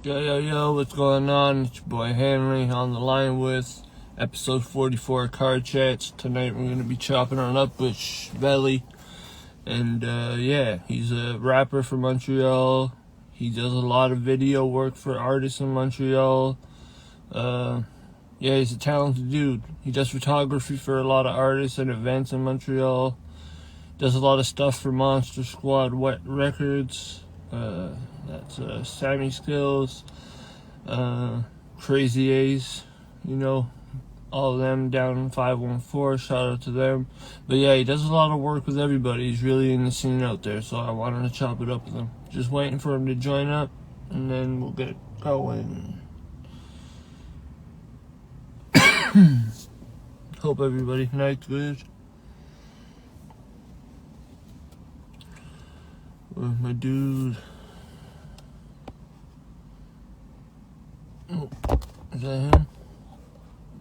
Yo, what's going on? It's your boy Henry on the line with episode 44 Card Chats. Tonight we're going to be chopping on up with Shhvelly. And yeah, he's a rapper from Montreal. He does a lot of video work for artists in Montreal. Yeah, he's a talented dude. He does photography for a lot of artists and events in Montreal. Does a lot of stuff for Monster Squad Wet Records. That's Sammy Skills, Crazy A's, you know, all of them down in 514, shout out to them. But yeah, he does a lot of work with everybody. He's really in the scene out there, so I wanted to chop it up with him. Just waiting for him to join up, and then we'll get it going. Hope everybody tonight's good. Where's my dude? Oh, is that him?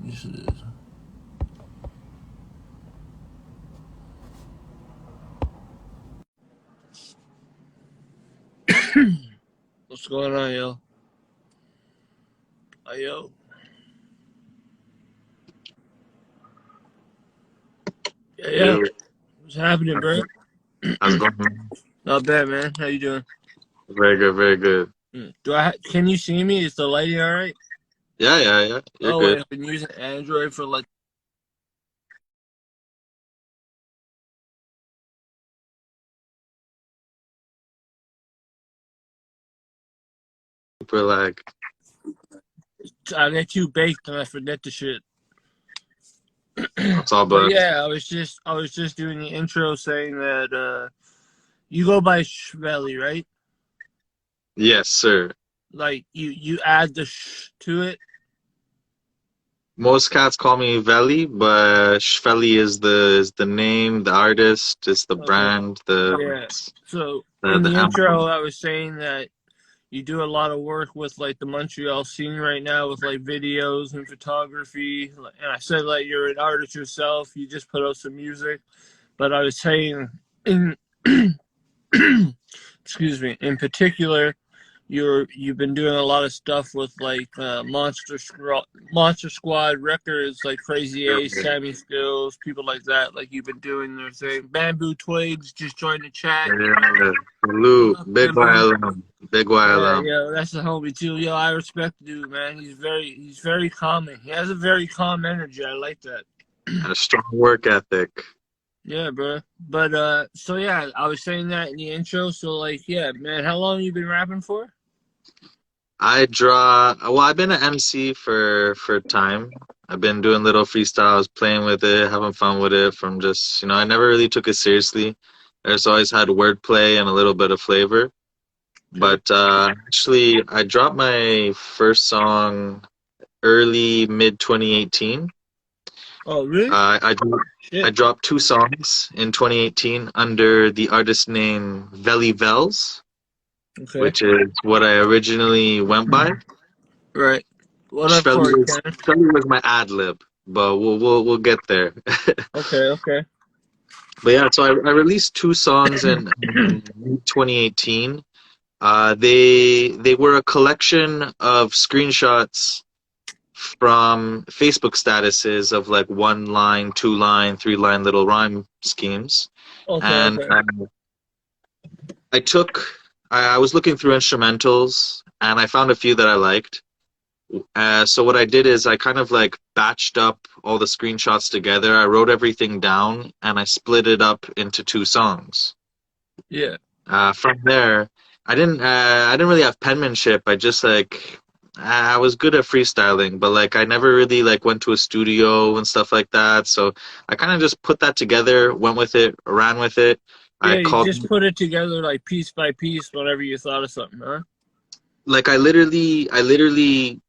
Yes, it is. What's going on, yo? Yo. Yeah. What's happening, bro? How's it going? Not bad, man. How you doing? Very good, very good. Can you see me? Is the lighting all right? Yeah. You're good. I've been using Android for like. Super lag. I get too baked and I forget the shit. It's all good. Yeah, I was just doing the intro saying that you go by Shhvelly, right? Yes, sir. Like you add the sh to it. Most cats call me Veli, but Shhvelly is the name, the artist, it's the brand, yeah. So in the intro, I was saying that you do a lot of work with like the Montreal scene right now with like videos and photography. And I said like you're an artist yourself. You just put out some music, but I was saying in excuse me, in particular, you've been doing a lot of stuff with like Monster Squad Records, like Crazy A's, Sammy Skills, people like that. Like you've been doing their thing. Bamboo Twiggz just joined the chat. Yeah, Lou, big YLM. Yeah, that's the homie too. Yo, I respect the dude, man. He's very calming. He has a very calm energy. I like that. A strong work ethic. Yeah, bro. But so yeah, I was saying that in the intro. So like, yeah, man, how long you been rapping for? I've been an MC for time. I've been doing little freestyles, playing with it, having fun with it from just, I never really took it seriously. I just always had wordplay and a little bit of flavor. But actually, I dropped my first song mid 2018. Oh, really? I dropped 2 songs in 2018 under the artist name Veli Vels, which is what I originally went by. Right. What up, Shhvelly was my ad lib, but we'll get there. Okay. But yeah, so I released 2 songs in 2018. They were a collection of screenshots from Facebook statuses of like 1-line, 2-line, 3-line little rhyme schemes. I was looking through instrumentals and I found a few that I liked. So what I did is I kind of like batched up all the screenshots together. I wrote everything down and I split it up into 2 songs. Yeah. From there, I didn't really have penmanship. I was good at freestyling, but like I never really like went to a studio and stuff like that. So I kind of just put that together, went with it, ran with it. Yeah, you just put it together like piece by piece whenever you thought of something, huh? Like I literally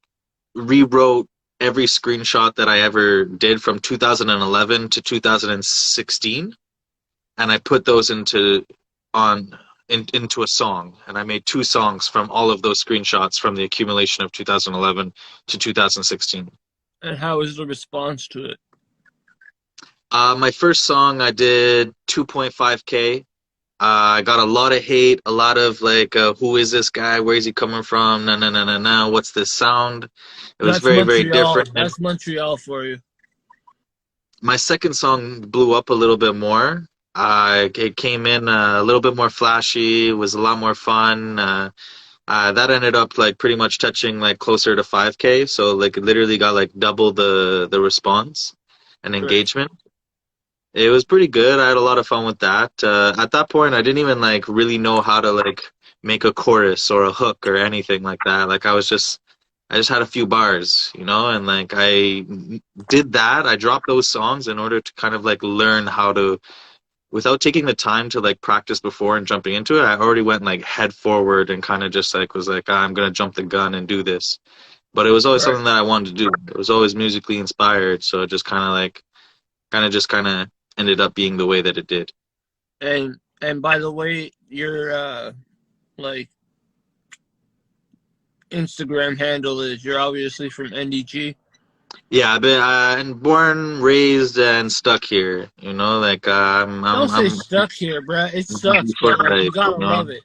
rewrote every screenshot that I ever did from 2011 to 2016, and I put those into a song, and I made 2 songs from all of those screenshots from the accumulation of 2011 to 2016. And how was the response to it? My first song I did 2.5K I got a lot of hate, a lot of like, who is this guy? Where is he coming from? No, no, no, no, no. What's this sound? It was That's very, very Montreal. different. That's Montreal for you. My second song blew up a little bit more. It came in a little bit more flashy, was a lot more fun. That ended up like pretty much touching like closer to 5K, so like it literally got like double the response and Right. engagement. It was pretty good. I had a lot of fun with that. At that point, I didn't even like really know how to like make a chorus or a hook or anything like that. Like I just had a few bars, you know, and like did that. I dropped those songs in order to kind of like learn how to, without taking the time to like practice before and jumping into it. I already went like head forward and kind of just like was like, "Ah, I'm gonna jump the gun and do this." But it was always Right. something that I wanted to do. It was always musically inspired, so it just kind of ended up being the way that it did. And by the way, your like Instagram handle is you're obviously from NDG. Yeah, I've been born, raised, and stuck here. You know, like Don't say stuck here, bruh. It I'm happy sucks, for but like you life. You gotta know, love it.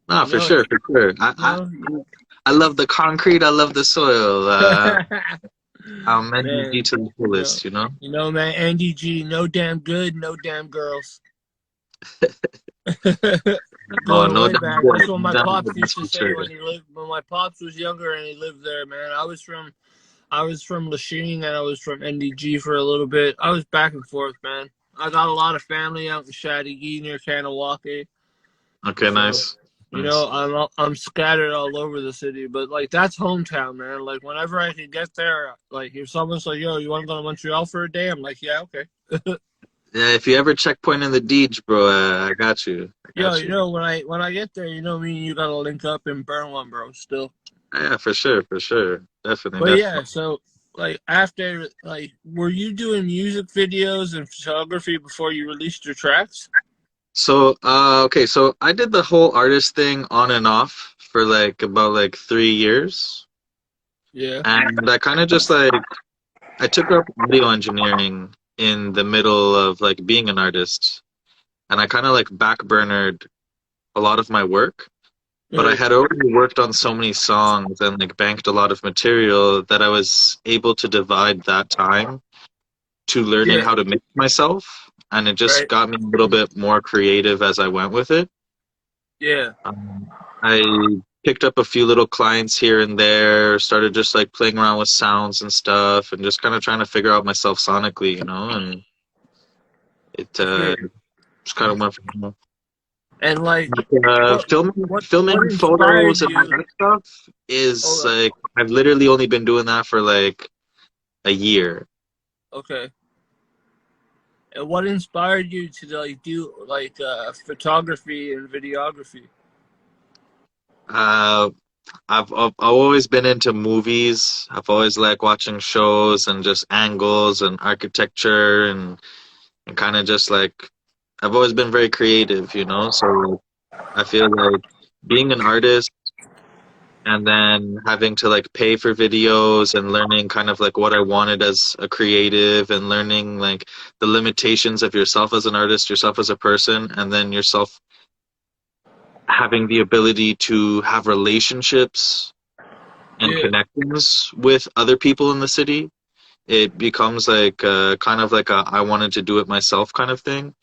no, You for know, sure, for sure. you I love the concrete. I love the soil. know. I'm NDG Man, to the you know, fullest. You know. man, NDG, no damn good, no damn girls. Oh, Going no way doubt, back. That's what no my doubt, pops that's used to for say sure. when my pops was younger and he lived there, man. I was from Lachine and I was from NDG for a little bit. I was back and forth, man. I got a lot of family out in Chattagee near Kanawake. Okay, So, nice, you know, nice. I'm scattered all over the city, but like that's hometown, man. Like whenever I could get there, like if someone's like, "Yo, you want to go to Montreal for a day?" I'm like, "Yeah, okay." Yeah, if you ever checkpoint in the Deej, bro, I got you. I Yo, got you you. know when I get there, you know me and you gotta link up and burn one, bro. Still, Yeah, for sure, for sure. Definitely, but yeah. definitely. So like after like, were you doing music videos and photography before you released your tracks? So, okay, so I did the whole artist thing on and off for like about like 3 years. Yeah, And I kind of just like I took up audio engineering in the middle of like being an artist, and I kind of like backburnered a lot of my work. But I right. had already worked on so many songs and like banked a lot of material that I was able to divide that time to learning Yeah, how to mix myself, and it just right. got me a little bit more creative as I went with it. Yeah, I picked up a few little clients here and there, started just like playing around with sounds and stuff, and just kind of trying to figure out myself sonically, you know, and it yeah. just kind of went from there. And like, what Filming inspired photos and all you? that stuff is Hold up. like I've literally only been doing that for like a year. Okay. And what inspired you to like do like photography and videography? Uh, I've always been into movies. I've always liked watching shows and just angles and architecture and kind of just like I've always been very creative, you know. So I feel like being an artist and then having to like pay for videos and learning kind of like what I wanted as a creative and learning like the limitations of yourself as an artist, yourself as a person, and then yourself having the ability to have relationships and Yeah, connections with other people in the city. It becomes like kind of like a I wanted to do it myself kind of thing.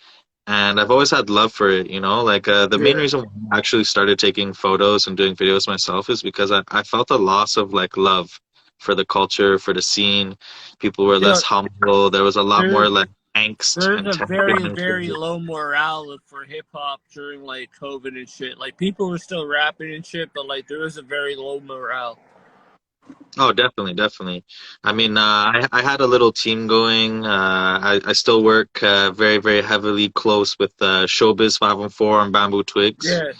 And I've always had love for it, you know. Like the main yeah. reason why I actually started taking photos and doing videos myself is because I felt a loss of like love for the culture, for the scene. People were Yeah, less humble. There was a lot more there, like angst there's and a tension. very low morale for hip hop during like COVID and shit. Like people were still rapping and shit, but like there was a very low morale. Oh, definitely, definitely. I mean, I had a little team going. I still work very, very heavily close with Showbiz 514 and Bamboo Twigs. Yeah,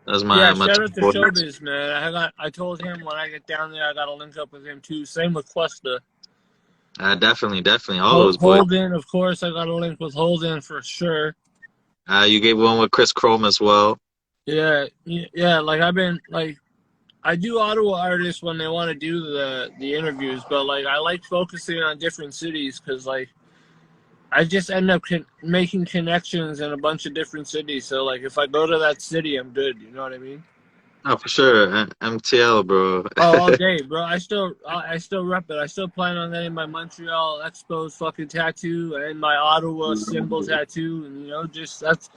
That's yeah. my Shout two out to boys. Showbiz, man. I told him when I get down there, I got to link up with him too. Same with Questa. Definitely, definitely. All those boys. Holden, of course, I got to link with Holden for sure. You gave one with Chris Chrome as well. Yeah, yeah. Like I've been like I do Ottawa artists when they want to do the interviews, but like I like focusing on different cities because like I just end up making connections in a bunch of different cities. So like, if I go to that city, I'm good. You know what I mean? Oh, for sure. MTL, bro. Oh, all day, bro. I still rep it. I still plan on getting my Montreal Expos fucking tattoo and my Ottawa symbol tattoo, and just that's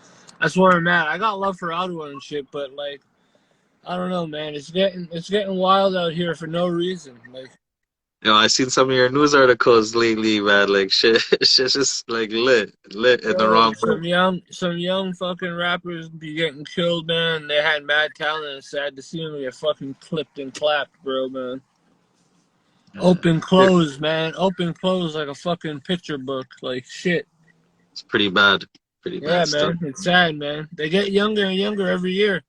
where I'm at. I got love for Ottawa and shit, but like, I don't know, man. It's getting wild out here for no reason. Like, I seen some of your news articles lately, man. Like shit, shit's just like lit in the bro, wrong way. some young fucking rappers be getting killed, man. They had mad talent. It's sad to see them get fucking clipped and clapped, bro, man. Open Yeah, close, man. Open close like a fucking picture book. Like shit. it's pretty bad. Pretty Yeah, bad stuff. man. It's sad, man. They get younger and younger every year.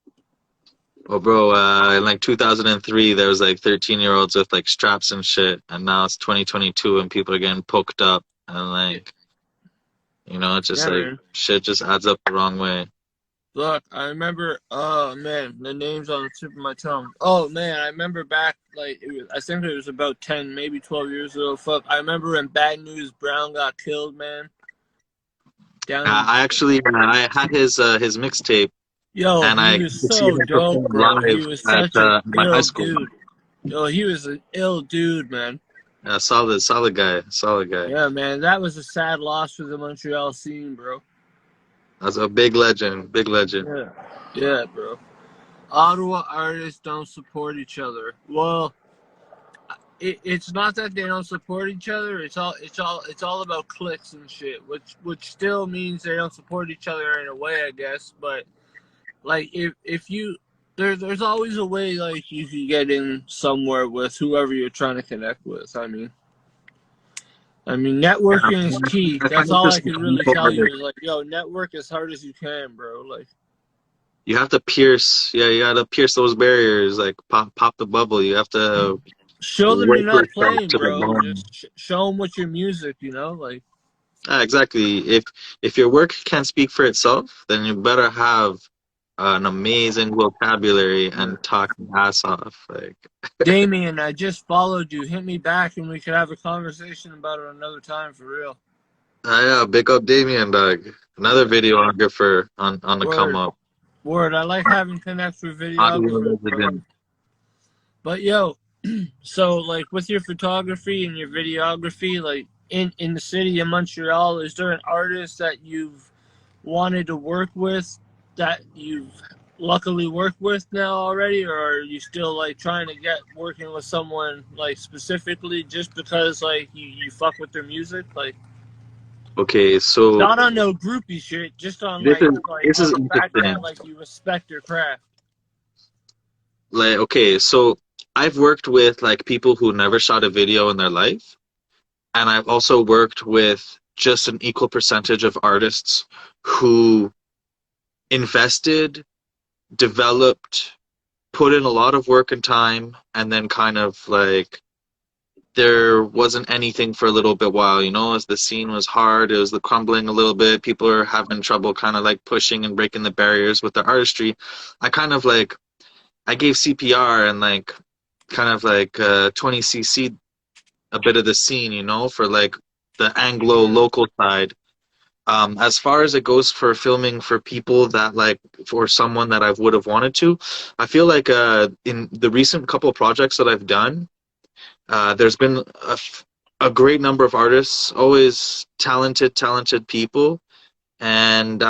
Well, bro, in like 2003, there was like 13-year-olds with like straps and shit, and now it's 2022, and people are getting poked up, and like, it's just Yeah, like man. shit just adds up the wrong way. Look, I remember. Oh man, the name's on the tip of my tongue. Oh man, I remember back like I think it was about 10, maybe 12 years ago. Fuck, I remember when Bad News Brown got killed, man. Down. I had his mixtape, Yo, and he I was could see him so dope, perform bro. He live was at such an my high ill school. dude. Yo, he was an ill dude, man. Solid guy, solid guy. Yeah, man, that was a sad loss for the Montreal scene, bro. That's a big legend, big legend. Yeah, yeah, bro. Ottawa artists don't support each other. Well, it's not that they don't support each other. It's all about clicks and shit, which still means they don't support each other in a way, I guess. But like if you there's always a way like you can get in somewhere with whoever you're trying to connect with. I mean, networking is key. I That's find all I this can really tell you artist. is like, yo, network as hard as you can, bro. Like, You have to pierce, yeah, you gotta pierce those barriers, like pop the bubble. You have to show them you're work not yourself playing, to the bro. bone. Just show them with your music, like. Exactly. If your work can't speak for itself, then you better have an amazing vocabulary and talk your ass off. Like, Damien, I just followed you. Hit me back and we could have a conversation about it another time for real. yeah, big up Damien, dog. Another Yeah. videographer on the come Word. up. Word. I like having connects with Audio videographers, bro. resident. But yo, so like with your photography and your videography, like in the city of Montreal, is there an artist that you've wanted to work with that you've luckily worked with now already, or are you still like trying to get working with someone like specifically just because like you fuck with their music, like Okay, so not on no groupie shit, just on this is like this on is the fact that interesting. like you respect your craft. Like, okay, so I've worked with like people who never shot a video in their life, and I've also worked with just an equal percentage of artists who invested, developed, put in a lot of work and time, and then kind of like there wasn't anything for a little bit while, as the scene was hard, it was the crumbling a little bit, people are having trouble kind of like pushing and breaking the barriers with their artistry. I kind of like I gave CPR and like kind of like 20cc a bit of the scene, for like the Anglo local side. As far as it goes for filming for people that like for someone that I would have wanted to, I feel like in the recent couple projects that I've done, there's been a great number of artists, always talented people. And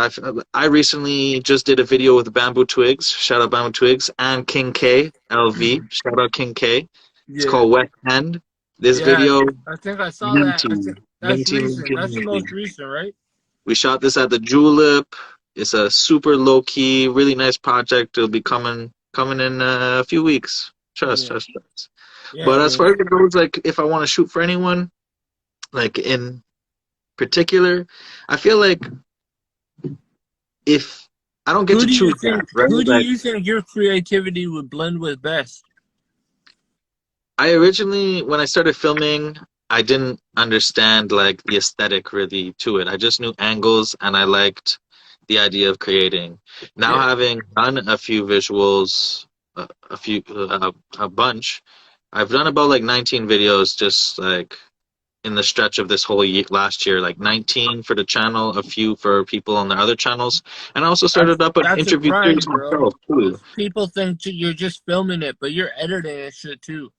I recently just did a video with Bamboo Twiggz, shout out Bamboo Twiggz, and King K LV, shout out King K. It's Yeah. called West End. This Yeah, video, I think I saw that. I minty, think that's minty, recent. minty, That's the minty. most recent, right? We shot this at the Julep. It's a super low key, really nice project. It'll be coming in a few weeks. Yeah. Trust. Yeah, But as man. far as it goes, like if I want to shoot for anyone, like in particular, I feel like if I don't get Who to do you choose that, think? right? Who do Like you think your creativity would blend with best? I originally, when I started filming, I didn't understand like the aesthetic really to it. I just knew angles and I liked the idea of creating. Now Yeah. having done a few visuals, a bunch, I've done about like 19 videos just like in the stretch of this whole year, last year, like 19 for the channel, a few for people on the other channels, and I also started up an That's a interview grind, series bro. myself too. People think you're just filming it, but you're editing it shit too.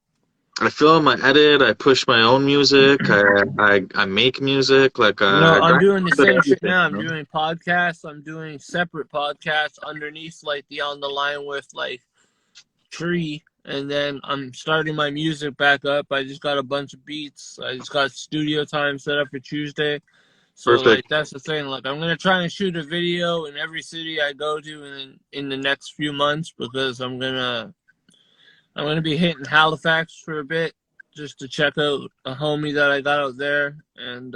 I film, I edit, I push my own music, I make music, like You know, I I'm grind doing the a bit of same shit everything, now. you I'm know? doing podcasts. I'm doing separate podcasts underneath, like the On the Line with like Tree, and then I'm starting my music back up. I just got a bunch of beats. I just got studio time set up for Tuesday. So like Perfect. that's the thing. Like I'm gonna try and shoot a video in every city I go to in the next few months because I'm gonna be hitting Halifax for a bit just to check out a homie that I got out there, and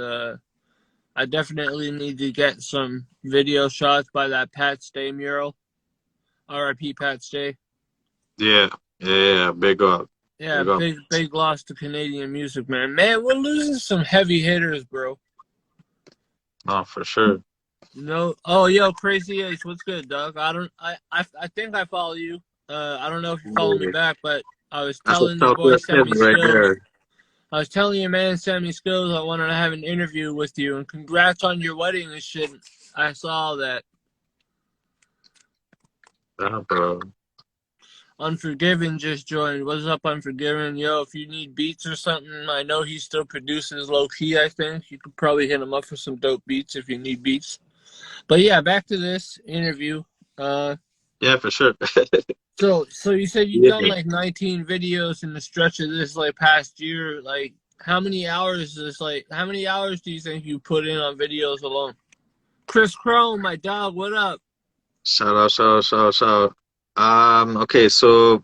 I definitely need to get some video shots by that Pat Stay mural. R.I.P. Pat Stay. Yeah, yeah, big up, Yeah, big up. big loss to Canadian music, man. Man, we're losing some heavy hitters, bro. Oh, for sure. No, oh yo, Crazy Ace, what's good, Doug? I think I follow you. I don't know if you follow me Yeah. back, but I was That's a telling your boy Southwest kid Sammy right Skills. there. I was telling your man Sammy Skills I wanted to have an interview with you, and congrats on your wedding and shit. I saw that. Yeah, bro. Unforgiven just joined. What's up, Unforgiven? Yo, if you need beats or something, I know he still produces low key, I think. You could probably hit him up for some dope beats if you need beats. But yeah, back to this interview. Yeah, for sure. So you said you've Yeah. done like 19 videos in the stretch of this like past year. Like how many hours do you think you put in on videos alone? Chris Chrome, my dog, what up? Shout out, shout out, shout out, shout out. Okay, so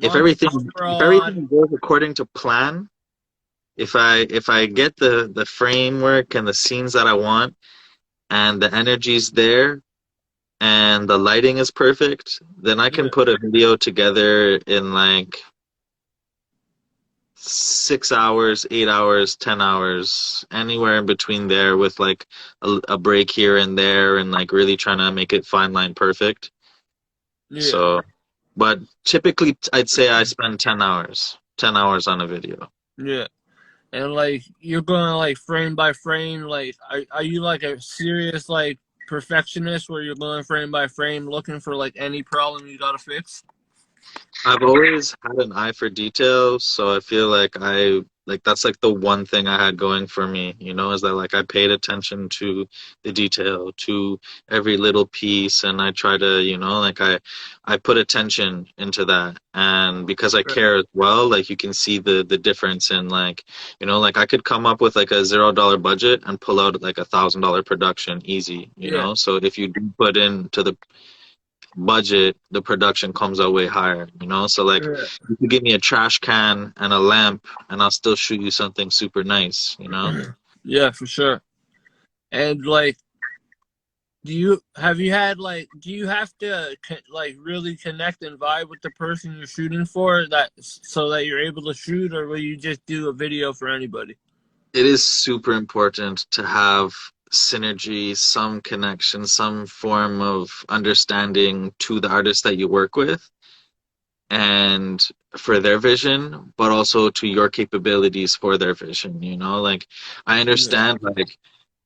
if everything Montreal if fraud. everything goes according to plan, if I get the framework and the scenes that I want and the energy's there and the lighting is perfect, then I can Yeah, put a video together in like 6 hours, 8 hours, 10 hours, anywhere in between there with like a break here and there and like really trying to make it fine line perfect. yeah, So, but typically I'd say I spend 10 hours on a video. yeah. And like you're going like frame by frame. Like, are you like a serious like perfectionist where you're going frame by frame looking for like any problem you gotta fix? I've always had an eye for detail, so I feel like that's like the one thing I had going for me, is that like I paid attention to the detail, to every little piece, and I try to, like I put attention into that. And because I Right. care as well, like you can see the difference in like, like I could come up with like a $0 budget and pull out like $1,000 production easy, Yeah, So if you do put into the budget, the production comes out way higher, So like yeah, you could give me a trash can and a lamp and I'll still shoot you something super nice. yeah, for sure. And like, do you have to like really connect and vibe with the person you're shooting for that so that you're able to shoot, or will you just do a video for anybody? It is super important to have synergy, some connection, some form of understanding to the artist that you work with and for their vision, but also to your capabilities for their vision. Like I Yeah, understand like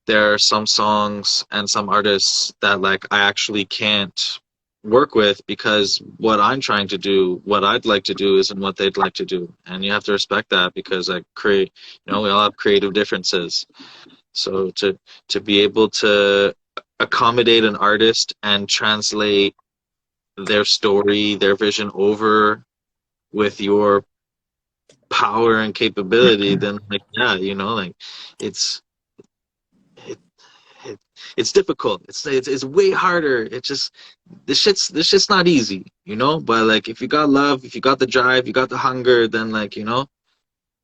there are some songs and some artists that like I actually can't work with because what I'm trying to do, what I'd like to do isn't what they'd like to do. And you have to respect that because we all have creative differences. So to be able to accommodate an artist and translate their story, their vision over with your power and capability, then like yeah, like it's it, it, it's difficult. It's way harder. It's just this shit's not easy. But like if you got love, if you got the drive, you got the hunger, then like you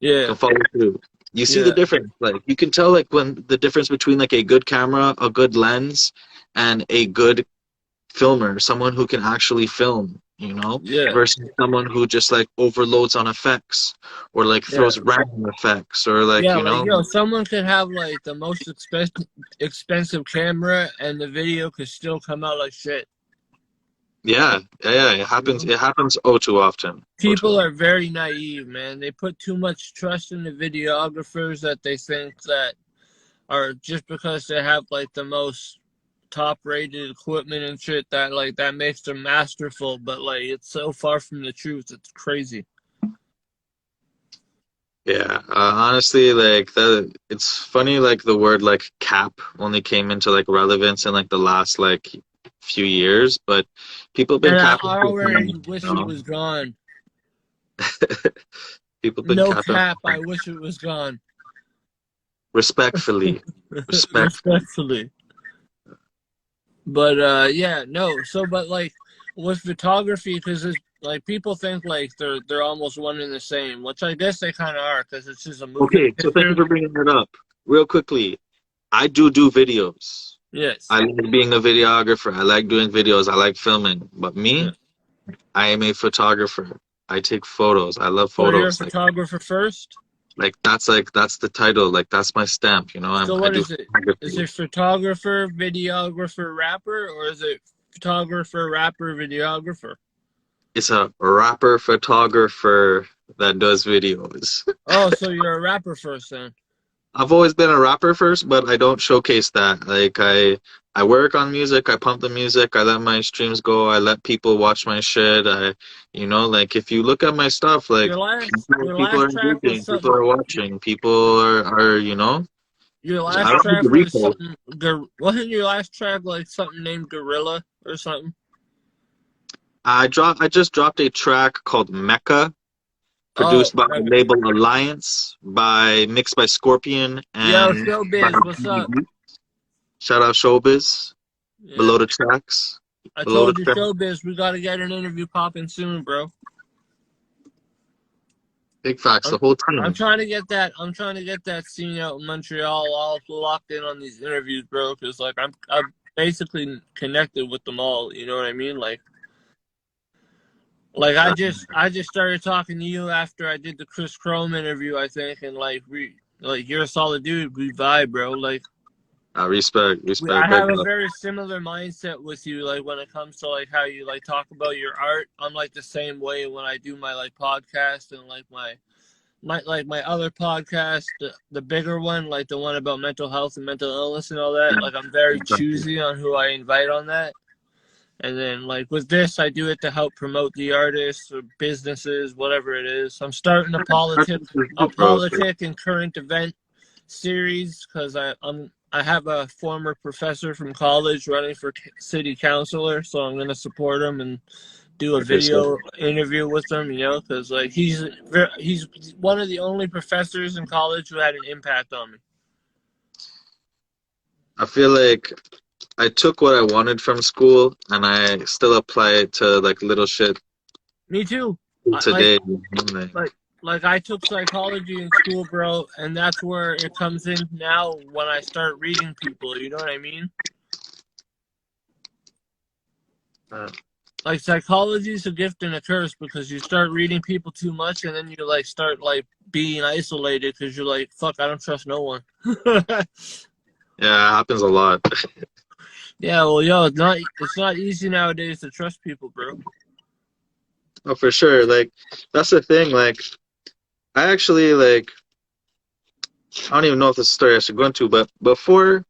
yeah, can follow through. You see the yeah, difference. Like you can tell like when the difference between like a good camera, a good lens, and a good filmer, someone who can actually film, yeah, versus someone who just like overloads on effects or like yeah. throws random effects or like Yeah, like yo, someone could have like the most expensive camera, and the video could still come out like shit. Yeah. It happens. It happens oh too often. Oh too People often. are very naive, man. They put too much trust in the videographers that they think that are just because they have like the most top rated equipment and shit that like that makes them masterful, but like it's so far from the truth. It's crazy. Yeah, honestly, like the it's funny like the word like cap only came into like relevance in like the last like few years, but people have been And I capping for already time, wish it was gone. People have been No capping cap, I wish it was gone. respectfully. Respectfully. Respectfully. But yeah, no. So but like with photography, because like people think like they're almost one and the same, which I guess they kind of are, because it's just a moving Okay, so thank you picture. for bringing it up. Real quickly, I do videos. Yes. I like being a videographer. I like doing videos. I like filming. But Yeah. me, I am a photographer. I take photos. I love So you're a photos. photographer first. That's the title. Like that's my stamp. You know, So I what do is it? Is photography. it photographer, videographer, rapper, or is it photographer, rapper, videographer? It's a rapper photographer that does videos. Oh, so you're a rapper first then. I've always been a rapper first, but I don't showcase that. Like I work on music, I pump the music, I let my streams go, I let people watch my shit. Like if you look at my stuff, like Your last your people are last track was engaging, people something. are watching, people Your I last don't need track the was repo. something. Wasn't your last track like something named Gorilla or something? I just dropped a track called MECCA, Oh, produced by the okay. label Alliance, by mixed by Scorpion Yo, and by Showbiz, what's up? Shout out Showbiz. Yeah, Below the tracks. I Below the told you, tracks. Showbiz, we gotta get an interview popping soon, bro. Big facts. I'm The whole I'm team. trying to get that. I'm trying to get that scene out in Montreal all locked in on these interviews, bro. Because like I'm basically connected with them all. You know what I mean? Like I just started talking to you after I did the Chris Chrome interview, I think, and like you're a solid dude. We vibe, bro. Like I Respect, big have a up. very similar mindset with you, like when it comes to like how you like talk about your art. I'm like the same way when I do my like podcast and like my other podcast, the bigger one, like the one about mental health and mental illness and all that. Like I'm very choosy on who I invite on that. And then like with this, I do it to help promote the artists or businesses, whatever it is. I'm starting a Bro, politic and current event series because I have a former professor from college running for city councilor, so I'm gonna support him and do a like I said, video interview with him. Because like he's one of the only professors in college who had an impact on me. I feel like I took what I wanted from school and I still apply it to like little shit Me too. I, like today. You know, like like I took psychology in school, bro, and that's where it comes in now when I start reading people. You know what I mean? uh, Like psychology is a gift and a curse because you start reading people too much, and then you like start like being isolated because you're like, fuck, I don't trust no one. yeah, it happens a lot. Yeah, well, yo, it's not easy nowadays to trust people, bro. Oh, for sure. Like that's the thing. Like I actually like I don't even know if this is a story I should go into, but before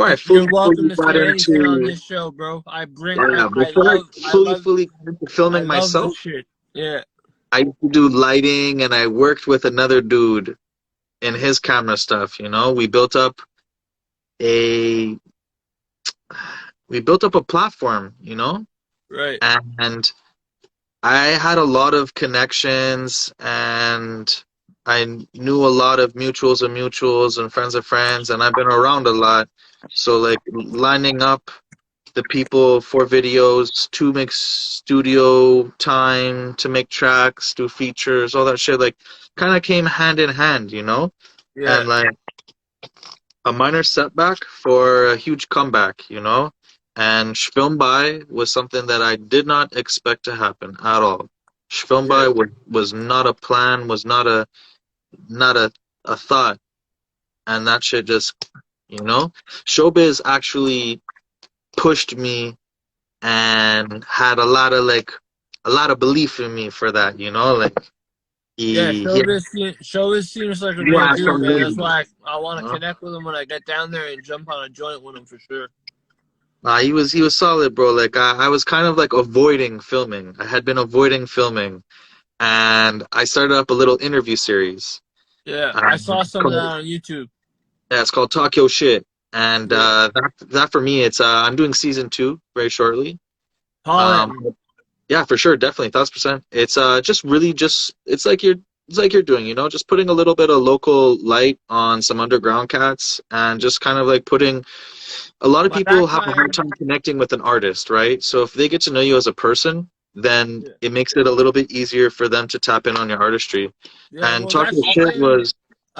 I You're fully welcome to got say anything on into this show, bro. yeah, I before I love fully got into I filming love this myself, shit. Yeah, I used to do lighting and I worked with another dude in his camera stuff, you know. A we built up a platform, you know, right. and I had a lot of connections and I knew a lot of mutuals and friends of friends and I've been around a lot. So like lining up the people for videos to make studio time, to make tracks, do features, all that shit like kind of came hand in hand, you know? Yeah, And like a minor setback for a huge comeback, you know? And Shhvelly was something that I did not expect to happen at all. yeah, Shhvelly was not a plan, was not a thought, and that shit just, you know? Showbiz actually pushed me and had a lot of belief in me for that, you know, like Yeah, he Showbiz seems like a real had dude, some man. That's movies, why I want you to know? connect with him when I get down there and jump on a joint with him for sure. He was solid, bro. Like I was kind of like avoiding filming. I had been avoiding filming, and I started up a little interview series. Yeah, I saw Um, some of that on YouTube. Yeah, it's called Talk Yo Shit, and Yeah, that for me, it's I'm doing season 2 very shortly. holla at me. Yeah, for sure, definitely, 1,000%. It's just really just it's like you're doing, you know, just putting a little bit of local light on some underground cats, and just kind of like putting. A lot of My people have a hard background. time connecting with an artist, right? So if they get to know you as a person, then Yeah, it makes it a little bit easier for them to tap in on your artistry. yeah. And Well, Talk that's Yo the Shit thing. was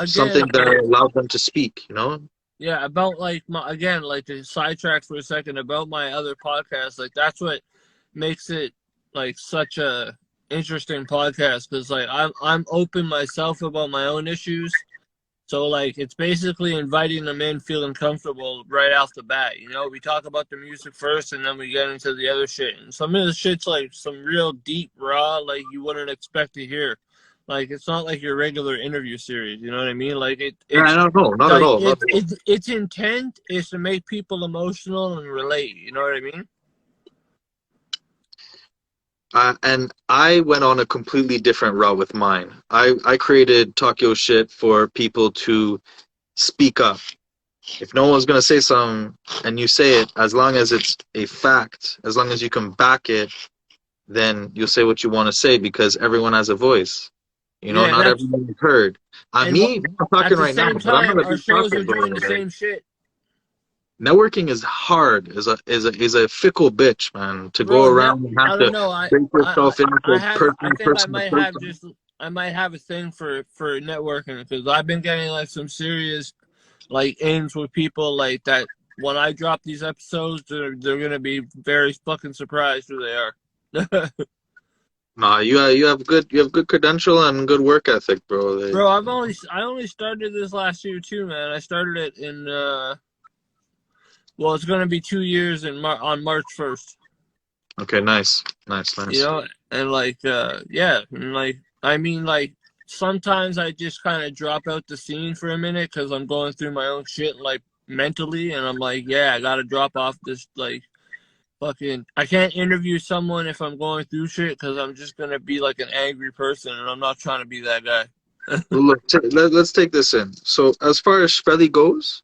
something Again, that like allowed them to speak, you know. yeah, about like my again, like to sidetrack for a second about my other podcast. Like that's what makes it like such a interesting podcast because like I'm open myself about my own issues. So like it's basically inviting them in, feeling comfortable right off the bat. You know, we talk about the music first, and then we get into the other shit. And some of the shit's like some real deep, raw, like you wouldn't expect to hear. Like it's not like your regular interview series. You know what I mean? Like Yeah, I it's don't know, not at like all, not at all. its intent is to make people emotional and relate. You know what I mean? And I went on a completely different route with mine. I created Talk Yo Shit for people to speak up. If no one's gonna say something and you say it, as long as it's a fact, as long as you can back it, then you'll say what you want to say because everyone has a voice. You know, Yeah, and not that's everyone is heard. and Me, I'm at talking the right now, same but I'm not time, a our big shows talker, are bro. doing the Like, same shit, networking is hard, is a fickle bitch, man. To go bro. around and have I don't to know. break yourself into I think person to person. I might have a thing for networking because I've been getting like some serious like ins with people like that. When I drop these episodes, they're gonna be very fucking surprised who they are. Nah, you have good credential and good work ethic, bro. Bro, Like, I only started this last year too, man. I started it in well, it's gonna be 2 years on March 1st. okay, nice, nice, You nice. know, and like yeah, and like I mean like sometimes I just kind of drop out the scene for a minute because I'm going through my own shit like mentally, and I'm like, yeah, I gotta drop off this like fucking. I can't interview someone if I'm going through shit because I'm just gonna be like an angry person, and I'm not trying to be that guy. Well, look, let's take this in. So, as far as Shhvelly goes,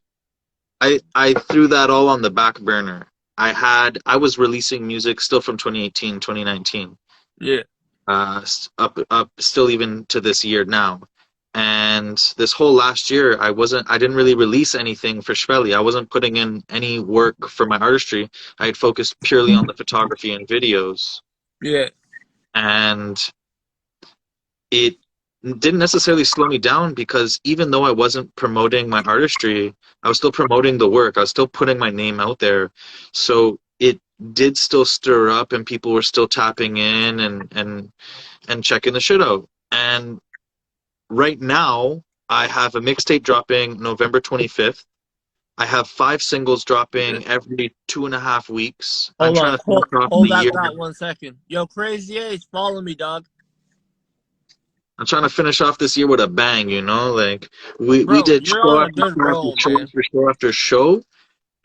I threw that all on the back burner. I was releasing music still from 2018, 2019, Yeah, up still even to this year now. And this whole last year, I didn't really release anything for Shhvelly. I wasn't putting in any work for my artistry. I had focused purely on the photography and videos. yeah, And it didn't necessarily slow me down because even though I wasn't promoting my artistry, I was still promoting the work. I was still putting my name out there. So it did still stir up and people were still tapping in and checking the shit out. And right now I have a mixtape dropping November 25th. I have 5 singles yeah. dropping every 2.5 weeks. I'm Hold trying on, to finish off the hold year. that 1 second. Yo, Crazy Ace, follow me, dog. I'm trying to finish off this year with a bang, you know? Like we Bro, did you're show on a after good show after roll, show man. after show after show,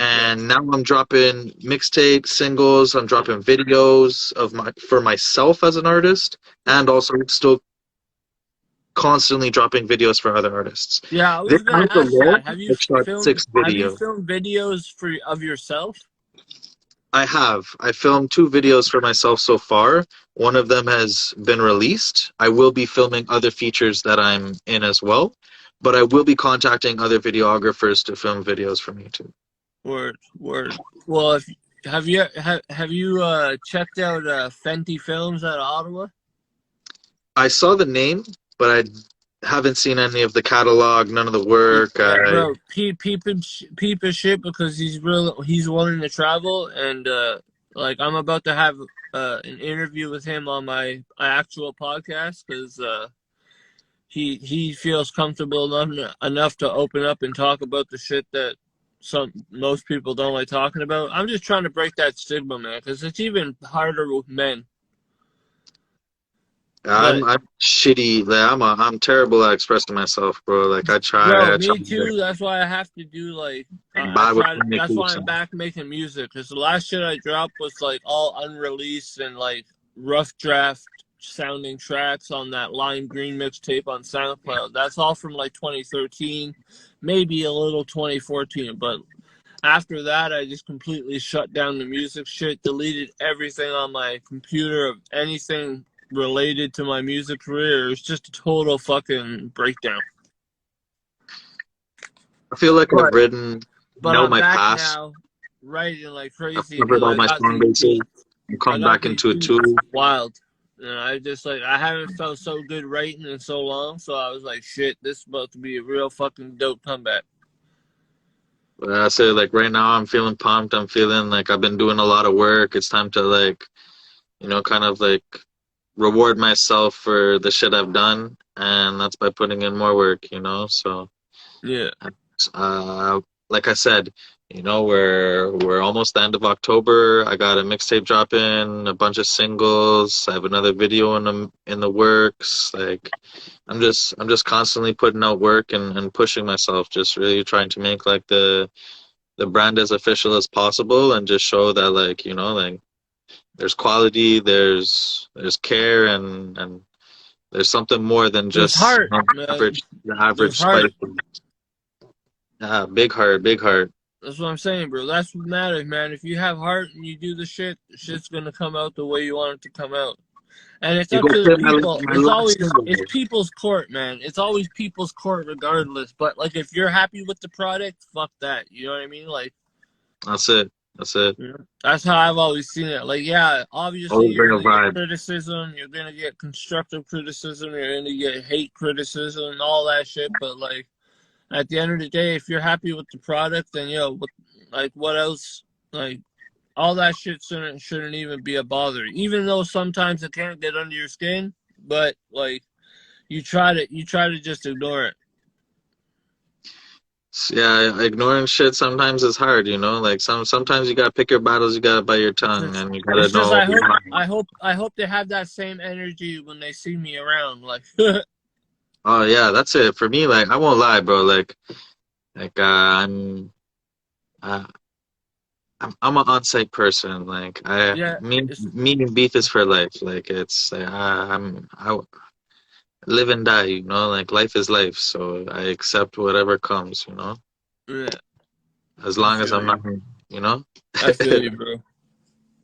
Yeah, and now I'm dropping mixtapes, singles, I'm dropping videos of my for myself as an artist, yeah. and also still constantly dropping videos for other artists. Yeah, I This was gonna month ask that. alone, I've shot 6 videos. Filmed videos for of yourself? I have. I filmed 2 videos for myself so far. One of them has been released. I will be filming other features that I'm in as well, but I will be contacting other videographers to film videos for me too. Word, word. Well, if have you checked out Fenty Films out of Ottawa? I saw the name, but I haven't seen any of the catalog, none of the work. Bro, peep his shit because he's willing to travel and like I'm about to have an interview with him on my actual podcast because he feels comfortable enough to open up and talk about the shit that most people don't like talking about. I'm just trying to break that stigma, man, because it's even harder with men. But I'm shitty. Like I'm terrible at expressing myself, bro. Like bro, I try. me too. That's why I have to do like I'm I bad with try. That's why I'm communication. back making music because the last shit I dropped was like all unreleased and like rough draft sounding tracks on that Lime Green mixtape on SoundCloud. That's all from like 2013, maybe a little 2014. But after that, I just completely shut down the music shit, deleted everything on my computer of anything related to my music career. It's just a total fucking breakdown. I feel like I've But written, but know I'm my back past. now, writing like I've crazy covered because all my song bases. I'm I coming got back these into it beats too. wild. And I just like I haven't felt so good writing in so long, so I was like, shit, this is about to be a real fucking dope comeback. But I say like right now I'm feeling pumped. I'm feeling like I've been doing a lot of work. It's time to like, kind of like reward myself for the shit I've done, and that's by putting in more work. So, Yeah. uh, like I said, we're almost the end of October. I got a mixtape dropping, a bunch of singles. I have another video in the works. Like, I'm just constantly putting out work and pushing myself, just really trying to make like the brand as official as possible and just show that like there's quality, there's care, and there's something more than There's just heart, man. the There's average spice. heart. Yeah, big heart, big heart. That's what I'm saying, bro. That's what matters, man. If you have heart and you do the shit's gonna come out the way you want it to come out. And it's You up go to the play people. my last single. It's people's court, man. It's always people's court regardless. But like if you're happy with the product, fuck that. You know what I mean? Like That's it. That's it. that's how I've always seen it. Like, yeah, obviously Always you're bring a gonna get vibe. criticism, you're gonna get constructive criticism, you're gonna get hate criticism and all that shit, but like at the end of the day, if you're happy with the product, then what else? Like all that shit shouldn't even be a bother. Even though sometimes it can get under your skin, but like you try to just ignore it. Yeah, ignoring shit sometimes is hard. Like sometimes you gotta pick your battles. You gotta bite your tongue, and you gotta It's just know. I hope they have that same energy when they see me around. Like Oh yeah, that's it for me. Like I won't lie, bro. Like uh, I'm an on-site person. Like yeah, me and beef is for life. Like it's I live and die. Like life is life, so I accept whatever comes. yeah. As I long as feel I'm you. not, you know. I feel you, bro.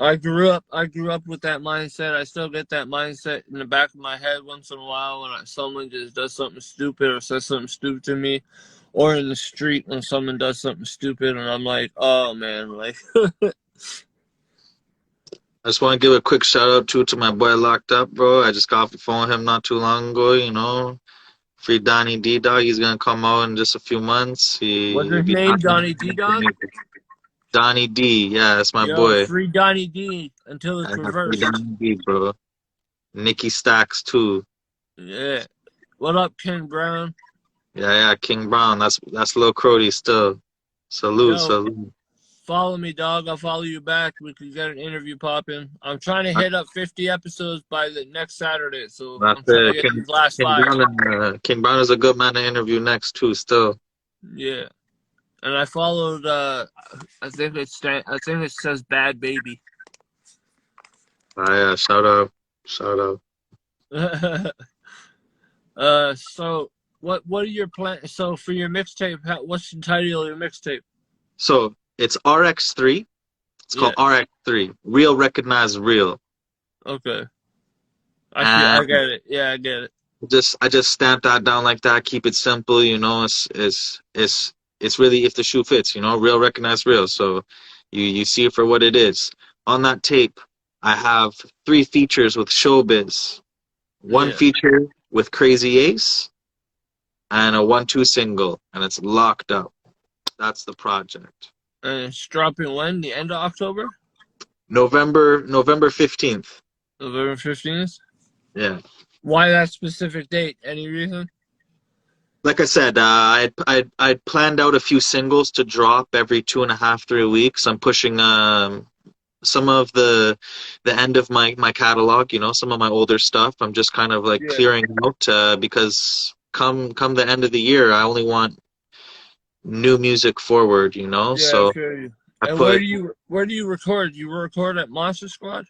I grew up with that mindset. I still get that mindset in the back of my head once in a while when someone just does something stupid or says something stupid to me, or in the street when someone does something stupid, and I'm like, oh man, like I just want to give a quick shout out to my boy Locked Up, bro. I just got off the phone with him not too long ago. Free Donnie D Dog. He's gonna come out in just a few months. what's He'll his be name? knocking. Donnie D Dog. Donnie D. Yeah, that's my Yo, boy. free Donnie D until I it's got free reversed. Donnie D, bro. Nikki Stacks too. Yeah. What up, Ken Brown? Yeah, King Brown. That's Lil Crody still. Salute, Yo, salute. follow me, dog. I'll follow you back. We could get an interview popping. I'm trying to hit up 50 episodes by the next Saturday, so That's I'm trying to it. get these last King five. Brown. King Brown is a good man to interview next too. Still. Yeah. And I followed. I think it says Bad Baby. Yeah. Shout out. Shout out. So what are your plans? So for your mixtape, what's the title of your mixtape? So it's RX3. It's called Yeah. RX3. Real recognized real. Okay. I And get it. Yeah, I get it. I just stamp that down like that. Keep it simple. It's really if the shoe fits. Real recognized real. So you see it for what it is. On that tape, I have 3 features with Showbiz, 1 Yeah. feature with Crazy Ace, and a 1-2 single, and it's locked up. That's the project. And it's dropping when? The end of October? November 15th. November 15th? Yeah. Why that specific date? Any reason? like I said, I'd planned out a few singles to drop every 2.5, 3 weeks. I'm pushing some of the end of my catalog, some of my older stuff. I'm just kind of like Yeah, clearing out because come the end of the year, I only want new music forward, yeah, I So feel you. I And put where do you record? You record at Monster Squad?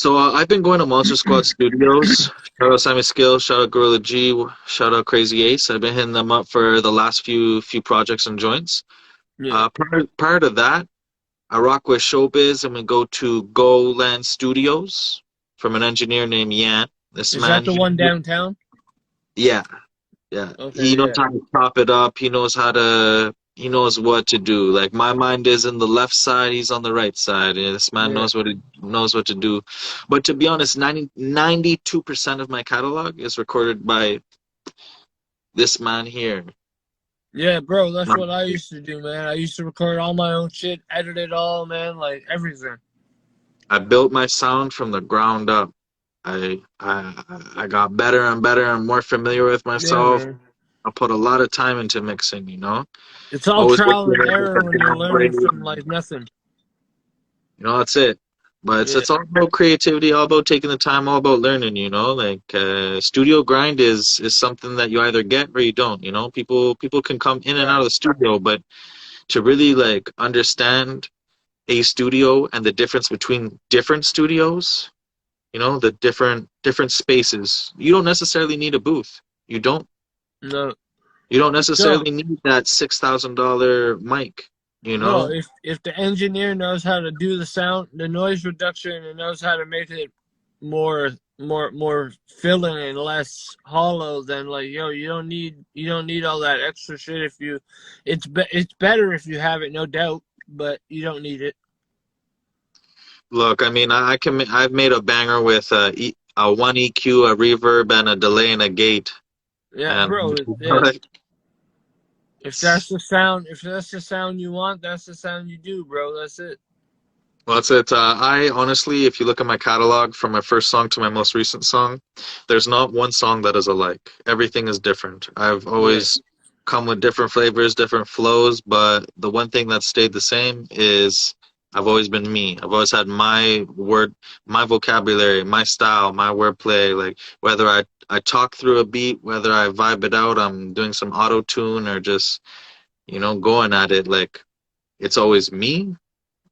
I've been going to Monster Squad Studios. Shout out Sammy Skills, shout out Gorilla G, shout out Crazy Ace. I've been hitting them up for the last few projects and joints. Yeah. Prior to that, I rock with Showbiz and we go to Go Land Studios from an engineer named Yan. This Is that man, the one downtown? yeah, yeah. He Okay, knows yeah. how to chop it up. He knows what to do. Like my mind is in the left side, he's on the right side. Yeah, this man Yeah. knows what to do. But to be honest, 92% of my catalog is recorded by this man here. Yeah, bro, that's what I used to do, man. I used to record all my own shit, edit it all, man, like everything. I built my sound from the ground up. I got better and better and more familiar with Yeah, myself. man. I put a lot of time into mixing, It's all Always work trial and error when you're learning from like nothing. that's it. But it's, Yeah, it's all about creativity, all about taking the time, all about learning, Like studio grind is something that you either get or you don't, People can come in and yeah. out of the studio, but to really like understand a studio and the difference between different studios, the different spaces. You don't necessarily need a booth. You don't. No, You don't you don't. necessarily need that $6,000 mic. You No, know. if the engineer knows how to do the sound, the noise reduction, and knows how to make it more filling and less hollow, then like you don't need all that extra shit. If you, it's better if you have it, no doubt, but you don't need it. Look, I mean, I've made a banger with a one EQ, a reverb, and a delay and a gate, Yeah, and bro. Yeah, if that's the sound you want, that's the sound you do, bro. That's it. well, that's it. I honestly, if you look at my catalog from my first song to my most recent song, there's not one song that is alike. Everything is different. I've Yeah, always come with different flavors, different flows, but the one thing that stayed the same is I've always been me. I've always had my vocabulary, my style, my wordplay. Like whether I talk through a beat, whether I vibe it out, I'm doing some auto tune or just, going at it. Like it's always me,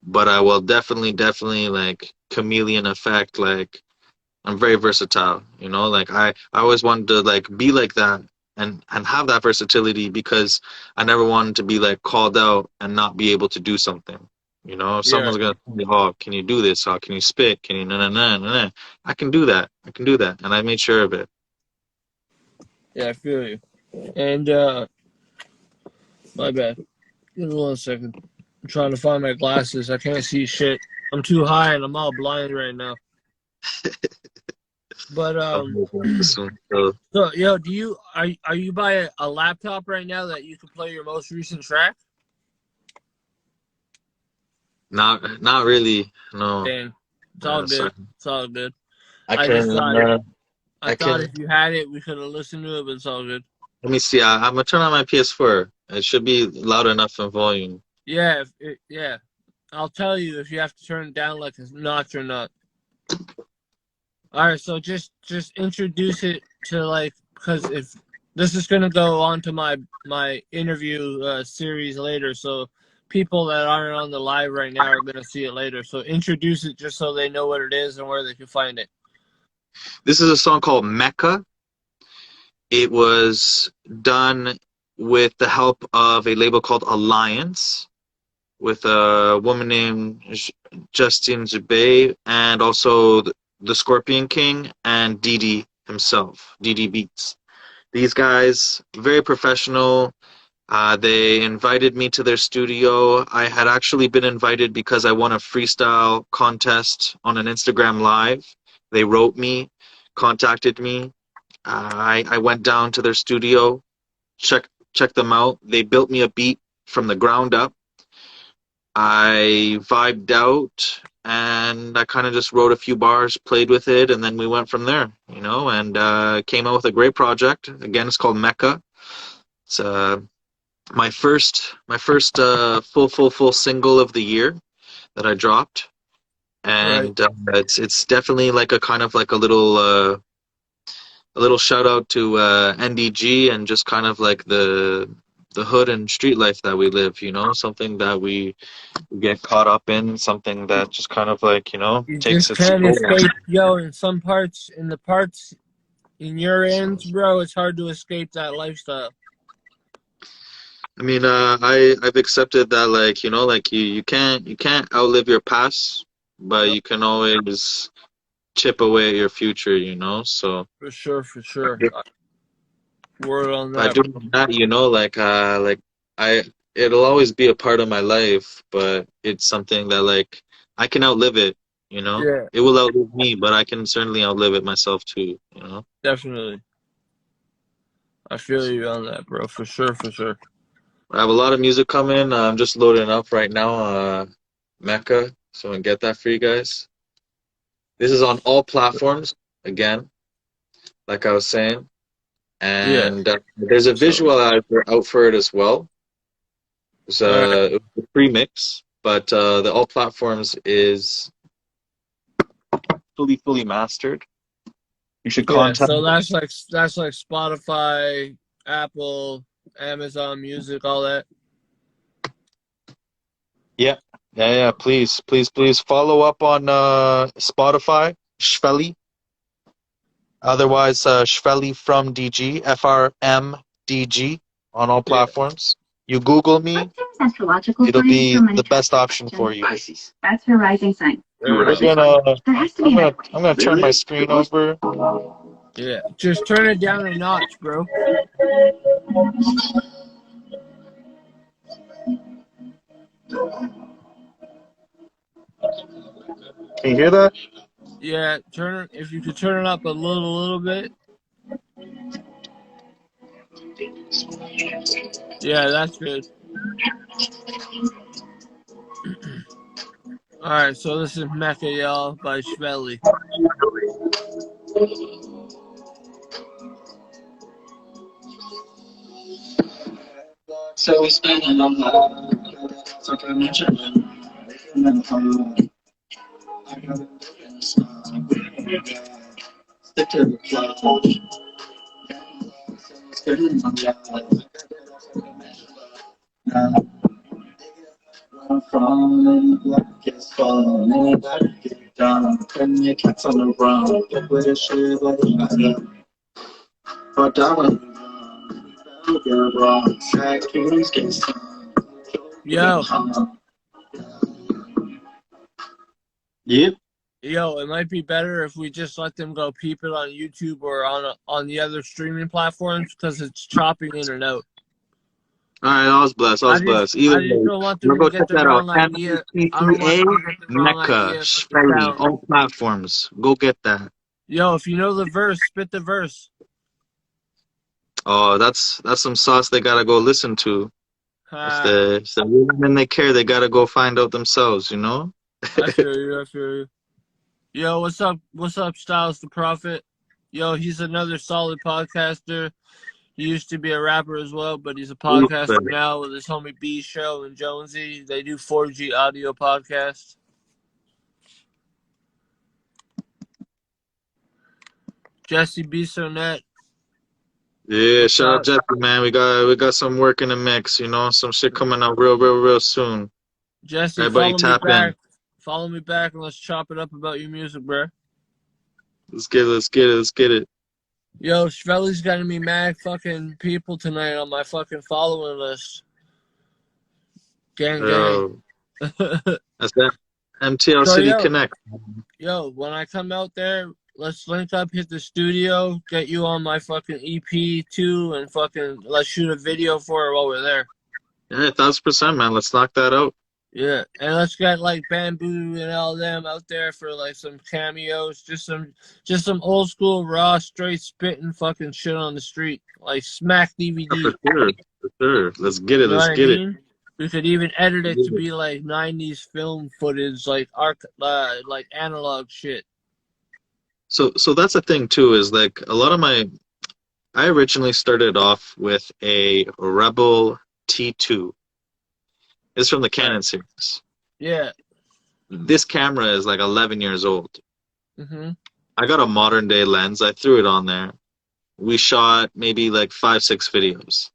but I will definitely like chameleon effect. Like I'm very versatile, Like I always wanted to like be like that and have that versatility because I never wanted to be like called out and not be able to do something. If yeah, someone's gonna tell me, "Oh, can you do this? Oh, can you spit? Can you na na na na na?" I can do that. I can do that, and I made sure of it. yeah. I feel you. And my bad. Give me 1 second. I'm trying to find my glasses. I can't see shit. I'm too high and I'm all blind right now. But So, so yo, are you by a laptop right now that you can play your most recent track? not really. No. Dang, it's all Sorry. good. It's all good. I I just can. thought I I thought can. if you had it, we could have listened to it, but it's all good. Let me see. I'm gonna turn on my PS4. It should be loud enough in volume. Yeah, yeah. I'll tell you if you have to turn it down like a notch or not. All right, so just introduce it to like because if this is gonna go on to my interview series later, so people that aren't on the live right now are gonna see it later. So introduce it just so they know what it is and where they can find it. This is a song called MECCA. It was done with the help of a label called Alliance, with a woman named Justine Zubay, and also the Scorpion King and Didi himself, Didi Beats. These guys, very professional. They invited me to their studio. I had actually been invited because I won a freestyle contest on an Instagram live. They wrote me, contacted me. I went down to their studio, checked them out. They built me a beat from the ground up. I vibed out and I kind of just wrote a few bars, played with it, and then we went from there, and came out with a great project. Again, it's called MECCA. It's my first full single of the year that I dropped, Right. and it's definitely like a kind of like a little shout out to NDG and just kind of like the hood and street life that we live. You know, something that we get caught up in, something that just kind of like You takes just its can't toll. escape, yo. In some parts, in the parts in your ends, bro, it's hard to escape that lifestyle. I mean, I've accepted that like like you can't outlive your past, but Yep, you can always chip away at your future. So for sure, for sure. Word on by that. doing that, like I it'll always be a part of my life, but it's something that like I can outlive it. Yeah, It will outlive me, but I can certainly outlive it myself too. definitely. I feel you on that, bro. For sure, for sure. I have a lot of music coming. I'm just loading up right now. MECCA, so I can get that for you guys. This is on all platforms again, like I was saying, Yeah. and there's a So, visual out for it as well. It's all right. a pre-mix, but the all platforms is fully mastered. You should Yeah. contact. So that's like Spotify, Apple, Amazon Music, all that. Yeah, yeah. Please follow up on Spotify, Shhvelly. Otherwise, Shhvelly from DG, FRMDG on all Yeah. platforms. You Google me, it'll be the best option for you. That's her rising sign. There it is. I'm gonna turn my screen over. Yeah. Just turn it down a notch, bro. Can you hear that? Yeah. Turn it. If you could turn it up a little bit. Yeah, that's good. All right. So this is MECCA, y'all, by Shhvelly. So we spend a long night. Like I mentioned, stick to the plot. From black is falling, anybody get down. Putting your cats on the ground, get with a shit like a but that one, you're wrong. Sad kids get Yo. Yep. Yo, it might be better if we just let them go peep it on YouTube or on the other streaming platforms because it's chopping in and out. All right, I was blessed. Either I just way, don't want them we'll to go get check the that out. wrong idea. I don't want MECCA, them to get the wrong MECCA, idea about the Shhvelly, sound. all platforms. Go get that. Yo, if you know the verse, spit the verse. Oh, that's some sauce they gotta go listen to. If they really they care, they gotta go find out themselves. I feel you. I feel you. Yo, what's up? What's up, Styles the Prophet? Yo, he's another solid podcaster. He used to be a rapper as well, but he's a podcaster now with his homie B Show and Jonesy. They do 4G audio podcasts. Jesse Bissonet. Yeah, shout out Jesse, man. We got some work in the mix. Some shit coming out real soon. Jesse, Everybody tap in. Follow me back and let's chop it up about your music, bro. Let's get it. Yo, Shhvelly's gonna be mad fucking people tonight on my fucking following list. Gang. That's that MTL So, City Connect. Yo, when I come out there, let's link up, hit the studio, get you on my fucking EP too, and fucking let's shoot a video for it while we're there. Yeah, 1000%, man. Let's knock that out. Yeah, and let's get like Bamboo and all them out there for like some cameos, just some old school raw, straight spitting fucking shit on the street, like smack DVD. For sure. Let's get it. You know Let's what I get mean? We could even edit it to be like '90s film footage, like like analog shit. So that's the thing too, is like a lot of my I originally started off with a Rebel T2. It's from the Right. Canon series. Yeah. This camera is like 11 years old. Mhm. I got a modern day lens. I threw it on there. We shot maybe like 5, 6 videos.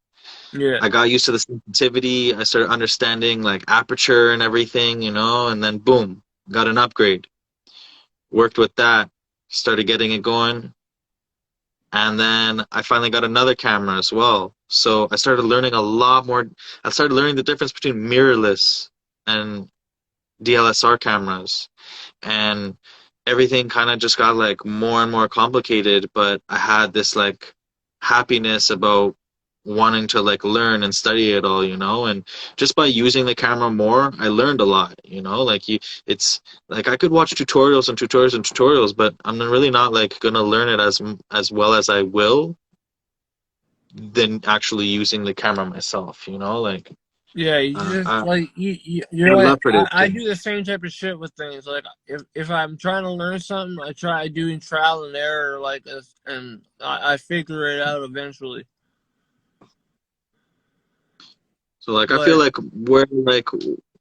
Yeah. I got used to the sensitivity. I started understanding like aperture and everything, and then boom, got an upgrade. Worked with that, started getting it going, and then I finally got another camera as well. So I started learning a lot more. I started learning the difference between mirrorless and DLSR cameras, and everything kind of just got like more and more complicated. But I had this like happiness about wanting to like learn and study it all, and just by using the camera more, I learned a lot, like it's like I could watch tutorials and tutorials and tutorials, but I'm really not like gonna learn it as well as I will than actually using the camera myself, like Yeah, you just I like I you're have like love for this I thing. do the same type of shit with things. Like if I'm trying to learn something, I try doing trial and error, like and I figure it out eventually. So like I feel But like we're like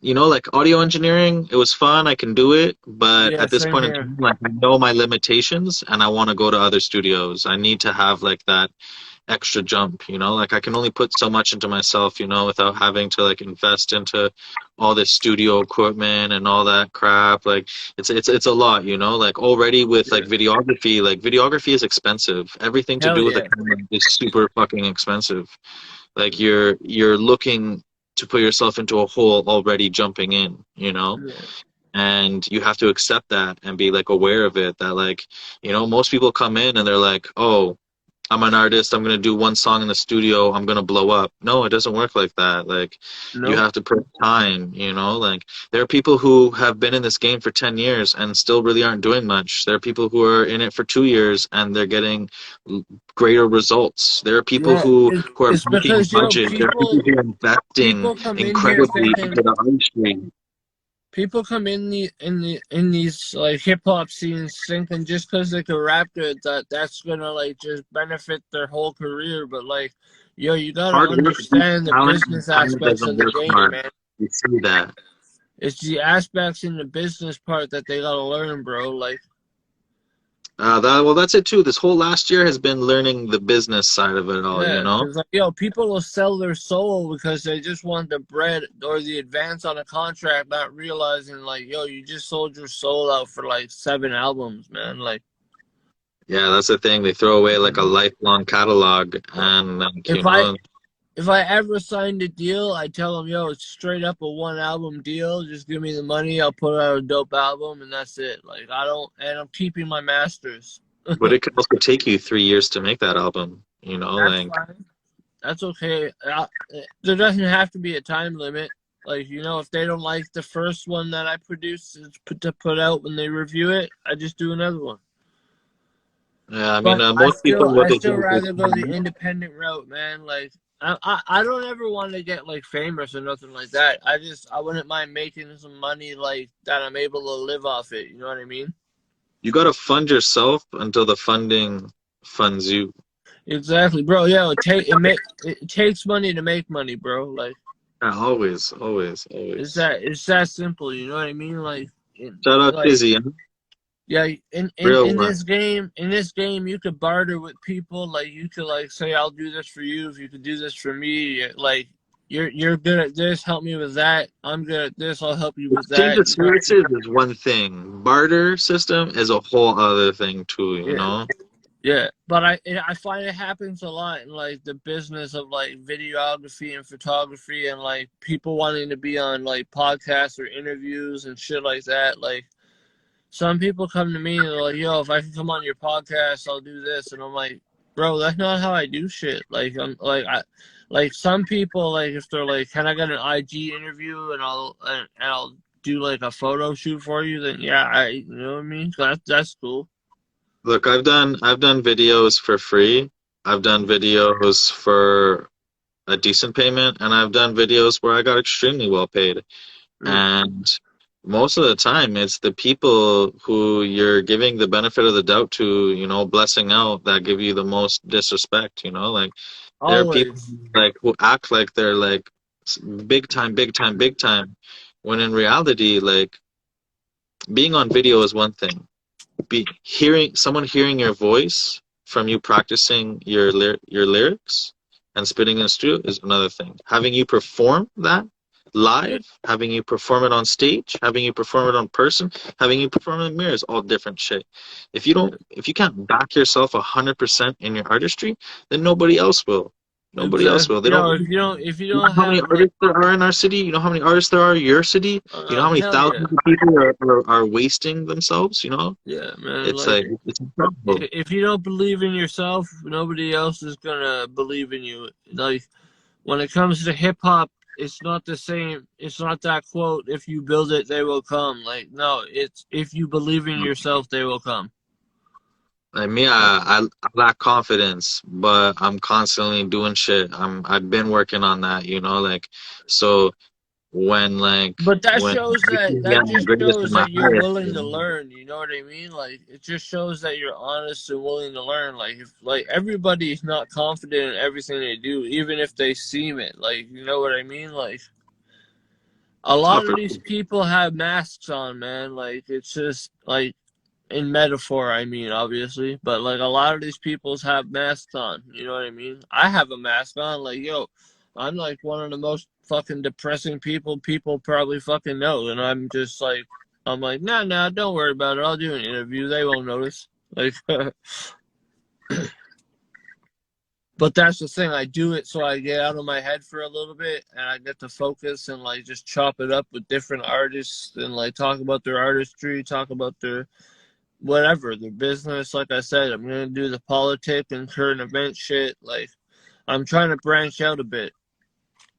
like audio engineering, it was fun, I can do it, but yeah, at this same point in here. time, like I know my limitations and I want to go to other studios. I need to have like that extra jump, like I can only put so much into myself, without having to like invest into all this studio equipment and all that crap. Like it's a lot, like already with Yeah. like videography is expensive. Everything to Hell do with the yeah. camera is super fucking expensive. Like you're looking to put yourself into a hole already jumping in, Yeah. and you have to accept that and be like aware of it, that like, most people come in and they're like, oh, I'm an artist, I'm gonna do one song in the studio, I'm gonna blow up. No, it doesn't work like that. Like you Nope. have to put time, like there are people who have been in this game for 10 years and still really aren't doing much. There are people who are in it for 2 years and they're getting greater results. There are people Yeah, who are it's making because budget. There are people who are investing people come in here incredibly thinking into the artistry. people come in these like hip hop scenes thinking just because they can rap good that's gonna like just benefit their whole career. But like, yo, you gotta Hard work beats understand the talent, and business talent aspects doesn't of the work game, hard. man. You see that. It's the aspects in the business part that they gotta learn, bro. Like, Well, that's it too. This whole last year has been learning the business side of it all, yeah, because like, yo, people will sell their soul because they just want the bread or the advance on a contract, not realizing like, yo, you just sold your soul out for like 7 albums, man. Like, Yeah, that's the thing. They throw away like a lifelong catalog, and like, if I if I ever signed a deal, I tell them, yo, it's straight up a 1 album deal. Just give me the money. I'll put out a dope album, and that's it. Like, and I'm keeping my masters. but it could also take you 3 years to make that album, That's like fine. That's okay. There doesn't have to be a time limit. Like, if they don't like the first one that I produced to put out when they review it, I just do another one. yeah. I mean, But most people look I at still you rather go the independent route, man. Like I don't ever want to get like famous or nothing like that. I wouldn't mind making some money like that. I'm able to live off it. You know what I mean? you got to fund yourself until the funding funds you. Exactly, bro. Yeah, it takes money to make money, bro. Like Yeah, always, always, always. it's that simple. You know what I mean? Like Shout out like Tizzy, yeah, real in one. this game, you could barter with people. Like you could like say, "I'll do this for you if you could do this for me." Like you're good at this, help me with that. I'm good at this, I'll help you with Exchange that. of services is one thing. Barter system is a whole other thing too, Yeah, yeah. But I find it happens a lot in like the business of like videography and photography and like people wanting to be on like podcasts or interviews and shit like that. Like some people come to me and they're like, "Yo, if I can come on your podcast, I'll do this," and I'm like, "Bro, that's not how I do shit." Like, like some people, like if they're like, "Can I get an IG interview and I'll do like a photo shoot for you?" Then yeah, you know what I mean. That's cool. Look, I've done videos for free. I've done videos for a decent payment, and I've done videos where I got extremely well paid. Yeah, And most of the time it's the people who you're giving the benefit of the doubt to, you know, blessing out, that give you the most disrespect, you know, like there are people Always. like who act like they're like big time, big time, big time, when in reality, like being on video is one thing. Be hearing someone hearing your voice from you practicing your lyrics and spitting in the studio is another thing. Having you perform that Yeah. live, having you perform it on stage, having you perform it on person, having you perform it in the mirror is all different shit. If you can't back yourself 100% in your artistry, then nobody else will. Nobody else Exactly. will. They Yo, don't. if you You know don't how many have like, artists there are in our city? You know how many artists there are in your city? You know how many hell yeah, thousands of people are wasting themselves? You know? yeah, man. It's Like, like it's incredible. if you don't believe in yourself, nobody else is gonna believe in you. Like, when it comes to hip hop, it's not the same. It's not that quote, if you build it, they will come. Like, no, it's if you believe in yourself, they will come. Like me, I lack confidence, but I'm constantly doing shit. I've been working on that, you know, like so But that when shows I that feel yeah, that I'm just greatest shows in my that you're highest, willing you to know? learn. You know what I mean? Like, it just shows that you're honest and willing to learn. Like, if like everybody is not confident in everything they do, even if they seem it. Like, you know what I mean? Like, a Oh, lot of for these sure. people have masks on, man. Like, it's just like, in metaphor, I mean, obviously, but like a lot of these peoples have masks on. You know what I mean? I have a mask on. Like, yo, I'm like one of the most fucking depressing people probably fucking know, and I'm like, nah, don't worry about it. I'll do an interview. They won't notice. Like, but that's the thing. I do it so I get out of my head for a little bit, and I get to focus and like just chop it up with different artists and like talk about their artistry, talk about their whatever, the business. Like I said, I'm gonna do the politic and current event shit. Like, I'm trying to branch out a bit.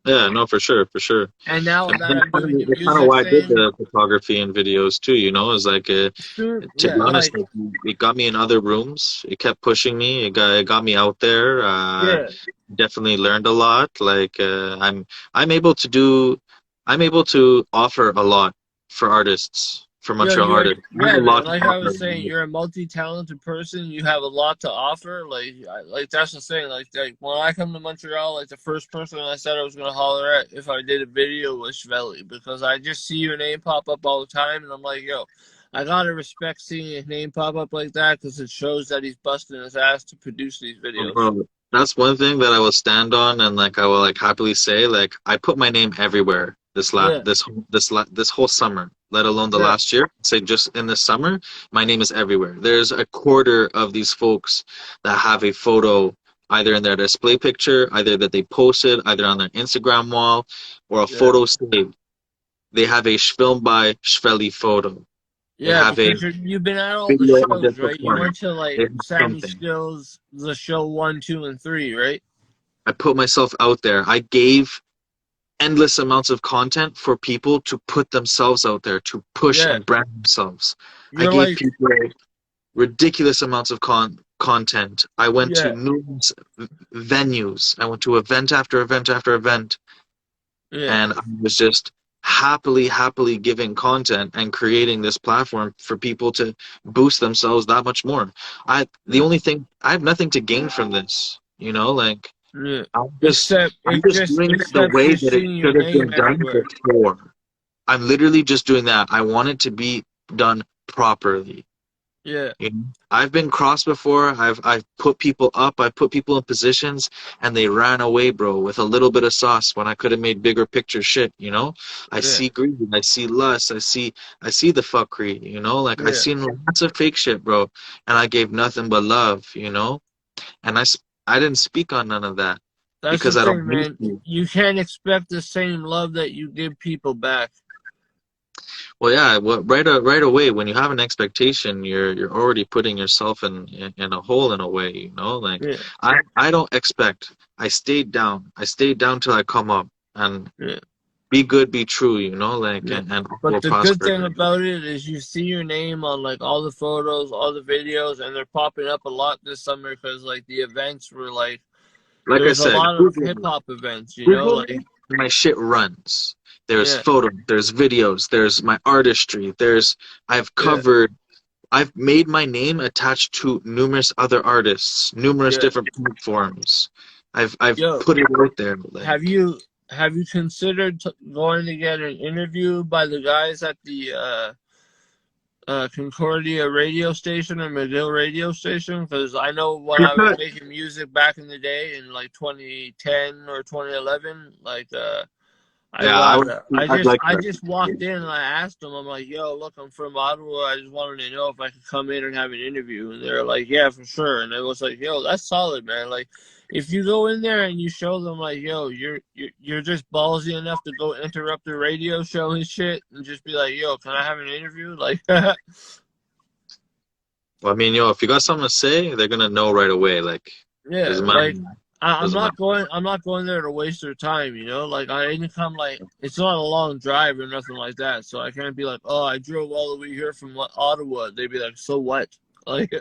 Yeah, no, for sure, for sure. And now And that I'm doing the that's kind of music why I did thing, the photography and videos too, you know, is like soon, to be yeah, honest, like, like, it got me in other rooms. It kept pushing me. It got me out there. yeah, Definitely learned a lot. Like I'm able to do, I'm able to offer a lot for artists, for yo, Montreal artists. I have yeah, a lot man. to Like I offer. was saying, you're a multi-talented person. You have a lot to offer. Like that's the thing. Like when I come to Montreal, like the first person I said I was gonna holler at if I did a video was Shhvelly, because I just see your name pop up all the time, and I'm like, yo, I gotta respect seeing his name pop up like that because it shows that he's busting his ass to produce these videos. Bro, that's one thing that I will stand on, and like I will like happily say, like I put my name everywhere Yeah, this whole summer, let alone the yeah, last year. Say just in the summer, my name is everywhere. There's a quarter of these folks that have a photo either in their display picture, either that they posted, either on their Instagram wall, or a yeah. photo saved. They have a Film by Shhvelly photo. They Yeah, have a because you've been at all the video of their shows, right? You performance. went to They like have Sammy something. Skills, the show 1, 2, and 3, right? I put myself out there. I gave endless amounts of content for people to put themselves out there, to push Yeah, and brand themselves. I you're gave like, people ridiculous amounts of content. I went to yeah, numerous venues. I went to event after event after event, yeah, and I was just happily giving content and creating this platform for people to boost themselves that much more. The yeah, only thing, I have nothing to gain from this, you know, like yeah. I'm just Except I'm it just just doing it the except way just that it seeing your should have name been done everywhere. before. I'm literally just doing that. I want it to be done properly. Yeah, You know? I've been crossed before. I've put people up. I've put people in positions, and they ran away, bro, with a little bit of sauce when I could have made bigger picture shit. You know, I yeah, see greed. I see lust. I see the fuckery. You know, like I yeah. seen lots of fake shit, bro, and I gave nothing but love. You know, and I didn't speak on none of that That's the because I don't thing, need man. to. You can't expect the same love that you give people back. Well, yeah, well, right away when you have an expectation, you're already putting yourself in a hole in a way, you know? Like Yeah, I don't expect. I stayed down. I stayed down till I come up and yeah. be good, be true, you know, like Yeah. and all But will the good prosper. thing about it is you see your name on like all the photos, all the videos, and they're popping up a lot this summer because like the events were like, Like there I was a said, lot of Google hip me. hop events, you know, Google like, me. my shit runs. There's Yeah. photos, there's videos, there's my artistry, I've Yeah. covered, I've made my name attached to numerous other artists, numerous Yeah. different platforms. I've Yo, put it out there. have Like, you considered going to get an interview by the guys at the Concordia radio station or McGill radio station? Because I know when I was making music back in the day in like 2010 or 2011, like yeah, I'd like I that. just walked in and I asked them, I'm like, yo, look, I'm from Ottawa. I just wanted to know if I could come in and have an interview. And they're like, yeah, for sure. And I was like, yo, that's solid, man. Like, if you go in there and you show them like, yo, you're just ballsy enough to go interrupt the radio show and shit and just be like, yo, can I have an interview? Like, Well, I mean, yo, if you got something to say, they're gonna know right away. Like, yeah, doesn't like matter. I'm Doesn't not matter. going there to waste their time, you know. Like I didn't come like it's not a long drive or nothing like that, so I can't be like, oh, I drove all the way here from Ottawa. They'd be like, so what? Like,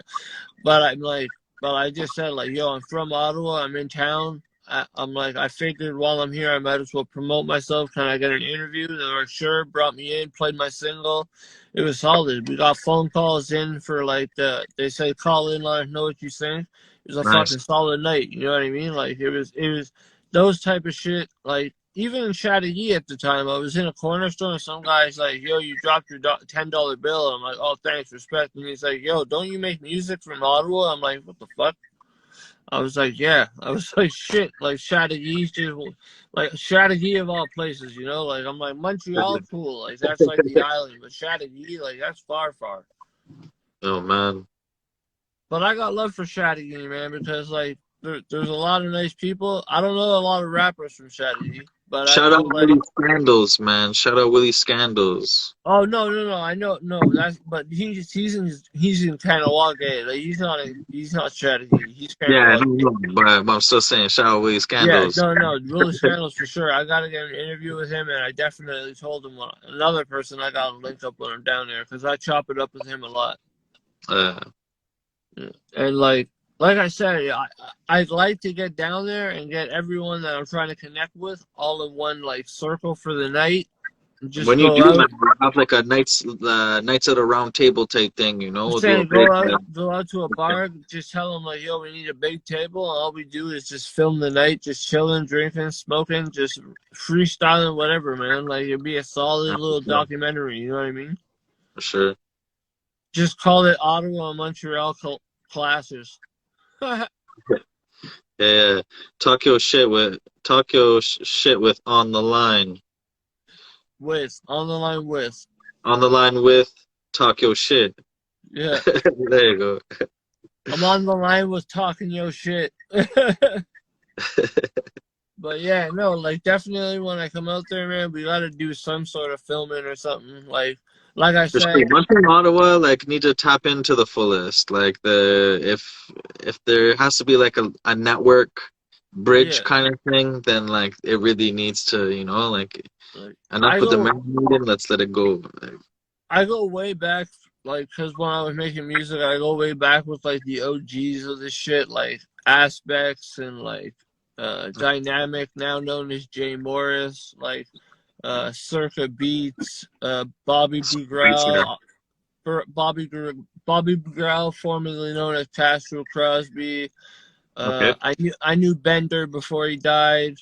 but I'm like, but I just said like, yo, I'm from Ottawa. I'm in town. I'm like, I figured while I'm here, I might as well promote myself. Can I get an interview? They were sure. Brought me in, played my single. It was solid. We got phone calls in for like they said call in, let us know what you think. It was a Nice. fucking solid night. You know what I mean? Like it was those type of shit. Like even in Chattagee at the time, I was in a corner store and some guy's like, yo, you dropped your $10 bill. I'm like, oh, thanks, respect. And he's like, yo, don't you make music from Ottawa? I'm like, what the fuck? I was like, yeah. I was like, shit. Like Chattagee, like Chattagee of all places, you know? Like I'm like, Montreal, cool. Like that's like the island, but Chattagee, like that's far, far. Oh man. But I got love for Chattagee, man, because like there's a lot of nice people. I don't know a lot of rappers from Chattagee, but Shout I out know like. Willie Scandals, man. Shout out Willie Scandals. Oh no! I know no. That's but he's in Kanawagé. Like he's not Chattagee. He's Yeah, Kanawagé. no, but I'm still saying shout out Willie Yeah, Scandals. no. Willie Scandals for sure. I gotta get an interview with him, and I definitely told him another person I gotta link up when I'm down there because I chop it up with him a lot. And like I said, I'd like to get down there and get everyone that I'm trying to connect with all in one like circle for the night. Just When you go do, out. man, have like a nights at a round table type thing, you know? I'm We'll do a saying big go out to a bar, just tell them like, yo, we need a big table, and all we do is just film the night, just chilling, drinking, smoking, just freestyling, whatever, man. Like it'd be a solid little documentary. You know what I mean? for sure. Just call it Ottawa and Montreal classes. Yeah, talk your shit with on the line. On the line with. On the line with talk your shit. Yeah. There you go. I'm on the line with talking your shit. But yeah, no, like definitely when I come out there, man, we gotta do some sort of filming or something. Like I For said, sure. One thing Ottawa like need to tap into the fullest. Like if there has to be like a network bridge kind of thing, then like it really needs to, you know, like enough with the marinating, let's let it go. Like, I go way back, like, because when I was making music, I go way back with like the OGs of this shit, like Aspects and like Dynamic, now known as Jay Morris, like Circa Beats, Bobby Bugrell, Bobby Bugrell, formerly known as Castro Crosby. okay. I knew Bender before he died.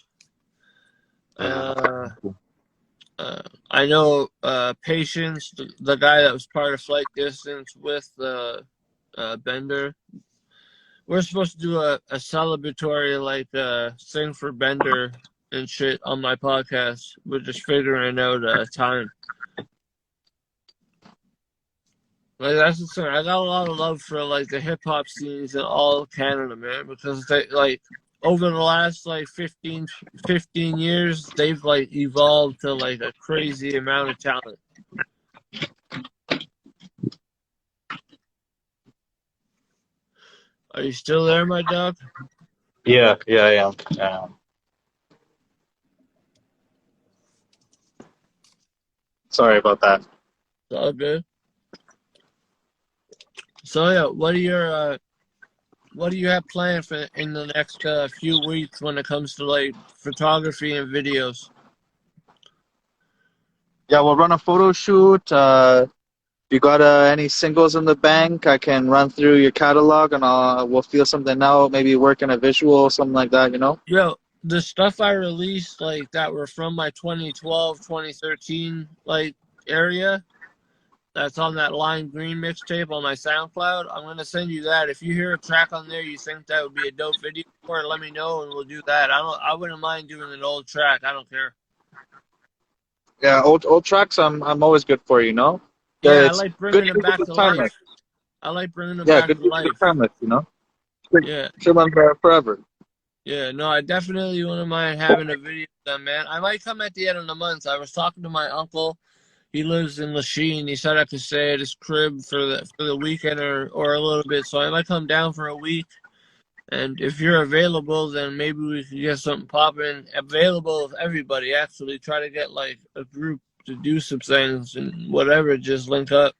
I know Patience, the guy that was part of Flight Distance with Bender. We're supposed to do a celebratory like thing for Bender and shit on my podcast. We're just figuring out time. Like that's the thing. I got a lot of love for like the hip hop scenes in all of Canada, man, because they like over the last like 15 years, they've like evolved to like a crazy amount of talent. Are you still there, my dog? Yeah, I am. Sorry about that. It's all good. So yeah, what do you have planned for in the next few weeks when it comes to like photography and videos? Yeah, we'll run a photo shoot. If you got any singles in the bank, I can run through your catalog and we'll feel something out. Maybe work in a visual, something like that. You know. Yo, the stuff I released, like, that were from my 2012, 2013, like, area, that's on that Lime Green mixtape on my SoundCloud. I'm going to send you that. If you hear a track on there you think that would be a dope video for it, let me know and we'll do that. I wouldn't mind doing an old track. I don't care. Yeah, old tracks. I'm always good for, you know. Yeah, I It's like good bringing them music back is to timeless. life. I like bringing them Yeah, back good to music is life. timeless. You know. Yeah. Should run forever. Yeah, no, I definitely wouldn't mind having a video done, man. I might come at the end of the month. I was talking to my uncle. He lives in Lachine. He said I could stay at his crib for the weekend or a little bit. So I might come down for a week. And if you're available, then maybe we could get something popping. Available with everybody, actually. Try to get, like, a group to do some things and whatever. Just link up.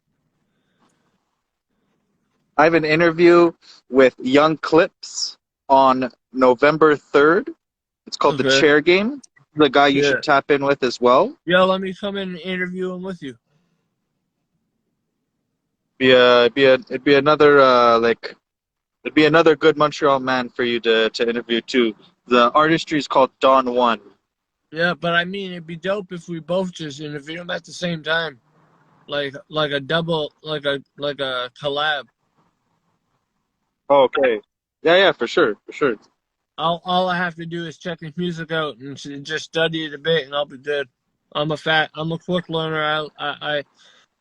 I have an interview with Young Clips on November 3rd. It's called The Okay. Chair Game. The guy you Yeah. should tap in with as well. Yo, let me come in and interview him with you. It'd be another it'd be another good Montreal man for you to interview too. The artistry is called Dawn One. Yeah, but I mean, it'd be dope if we both just interview him at the same time. Like a double, like a collab. Oh, okay. Yeah, for sure, for sure. All I have to do is check his music out and just study it a bit, and I'll be good. I'm a quick learner.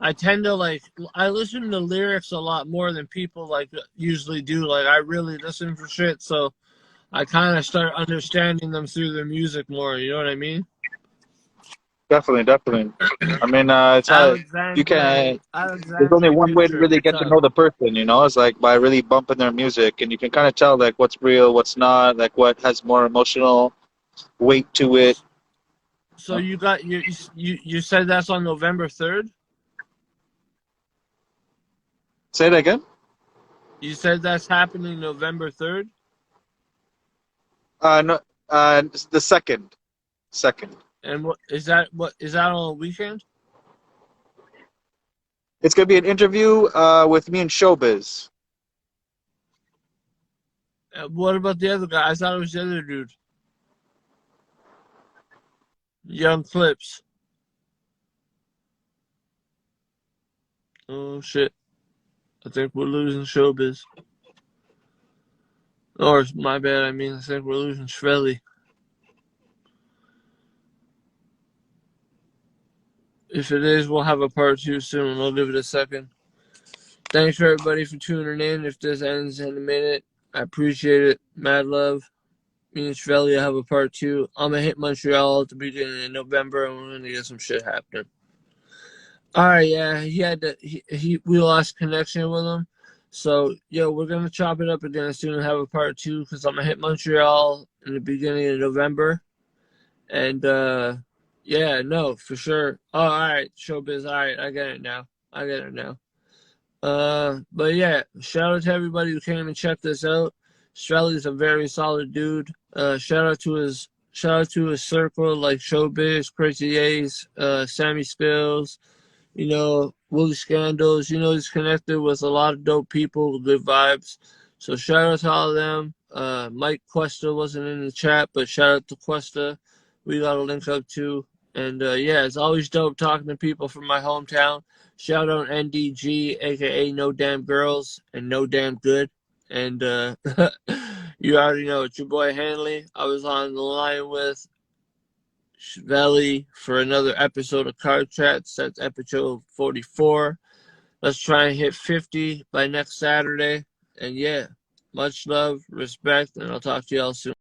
I tend to, like, I listen to lyrics a lot more than people, like, usually do. Like, I really listen for shit, so I kind of start understanding them through their music more. You know what I mean? Definitely. I mean, it's how you can. There's only Alexandre one way to Future, really what's get to up? know the person, you know. It's like by really bumping their music, and you can kind of tell like what's real, what's not, like what has more emotional weight to it. So you said that's on November 3rd? Say it again. You said that's happening November 3rd? No, it's the second. Second. And what is that on a weekend? It's gonna be an interview with me and Showbiz. What about the other guy? I thought it was the other dude. Young Clips. Oh shit. I think we're losing Showbiz. Or my bad, I mean I think we're losing Shhvelly. If it is, we'll have a part 2 soon. I'll give it a second. Thanks for everybody for tuning in. If this ends in a minute, I appreciate it. Mad love. Me and Shhvelly have a part 2. I'm gonna hit Montreal at the beginning of November and we're gonna get some shit happening. Alright, yeah, we lost connection with him. So, yo, we're gonna chop it up again soon and have a part 2 because I'm gonna hit Montreal in the beginning of November. And yeah, no, for sure. Oh, alright, Showbiz, alright, I get it now. But yeah, shout out to everybody who came and checked this out. Shhvelly's a very solid dude. Shout out to his circle like Showbiz, Crazy Ace, Sammy Skills, you know, Willie Scandals. You know, he's connected with a lot of dope people with good vibes. So shout out to all of them. Mike Cuesta wasn't in the chat, but shout out to Cuesta. We got a link up too. And yeah, it's always dope talking to people from my hometown. Shout out NDG, aka No Damn Girls and No Damn Good. And you already know it's your boy Hanley. I was on the line with Shhvelly for another episode of Card Chats. That's episode 44. Let's try and hit 50 by next Saturday. And yeah, much love, respect, and I'll talk to y'all soon.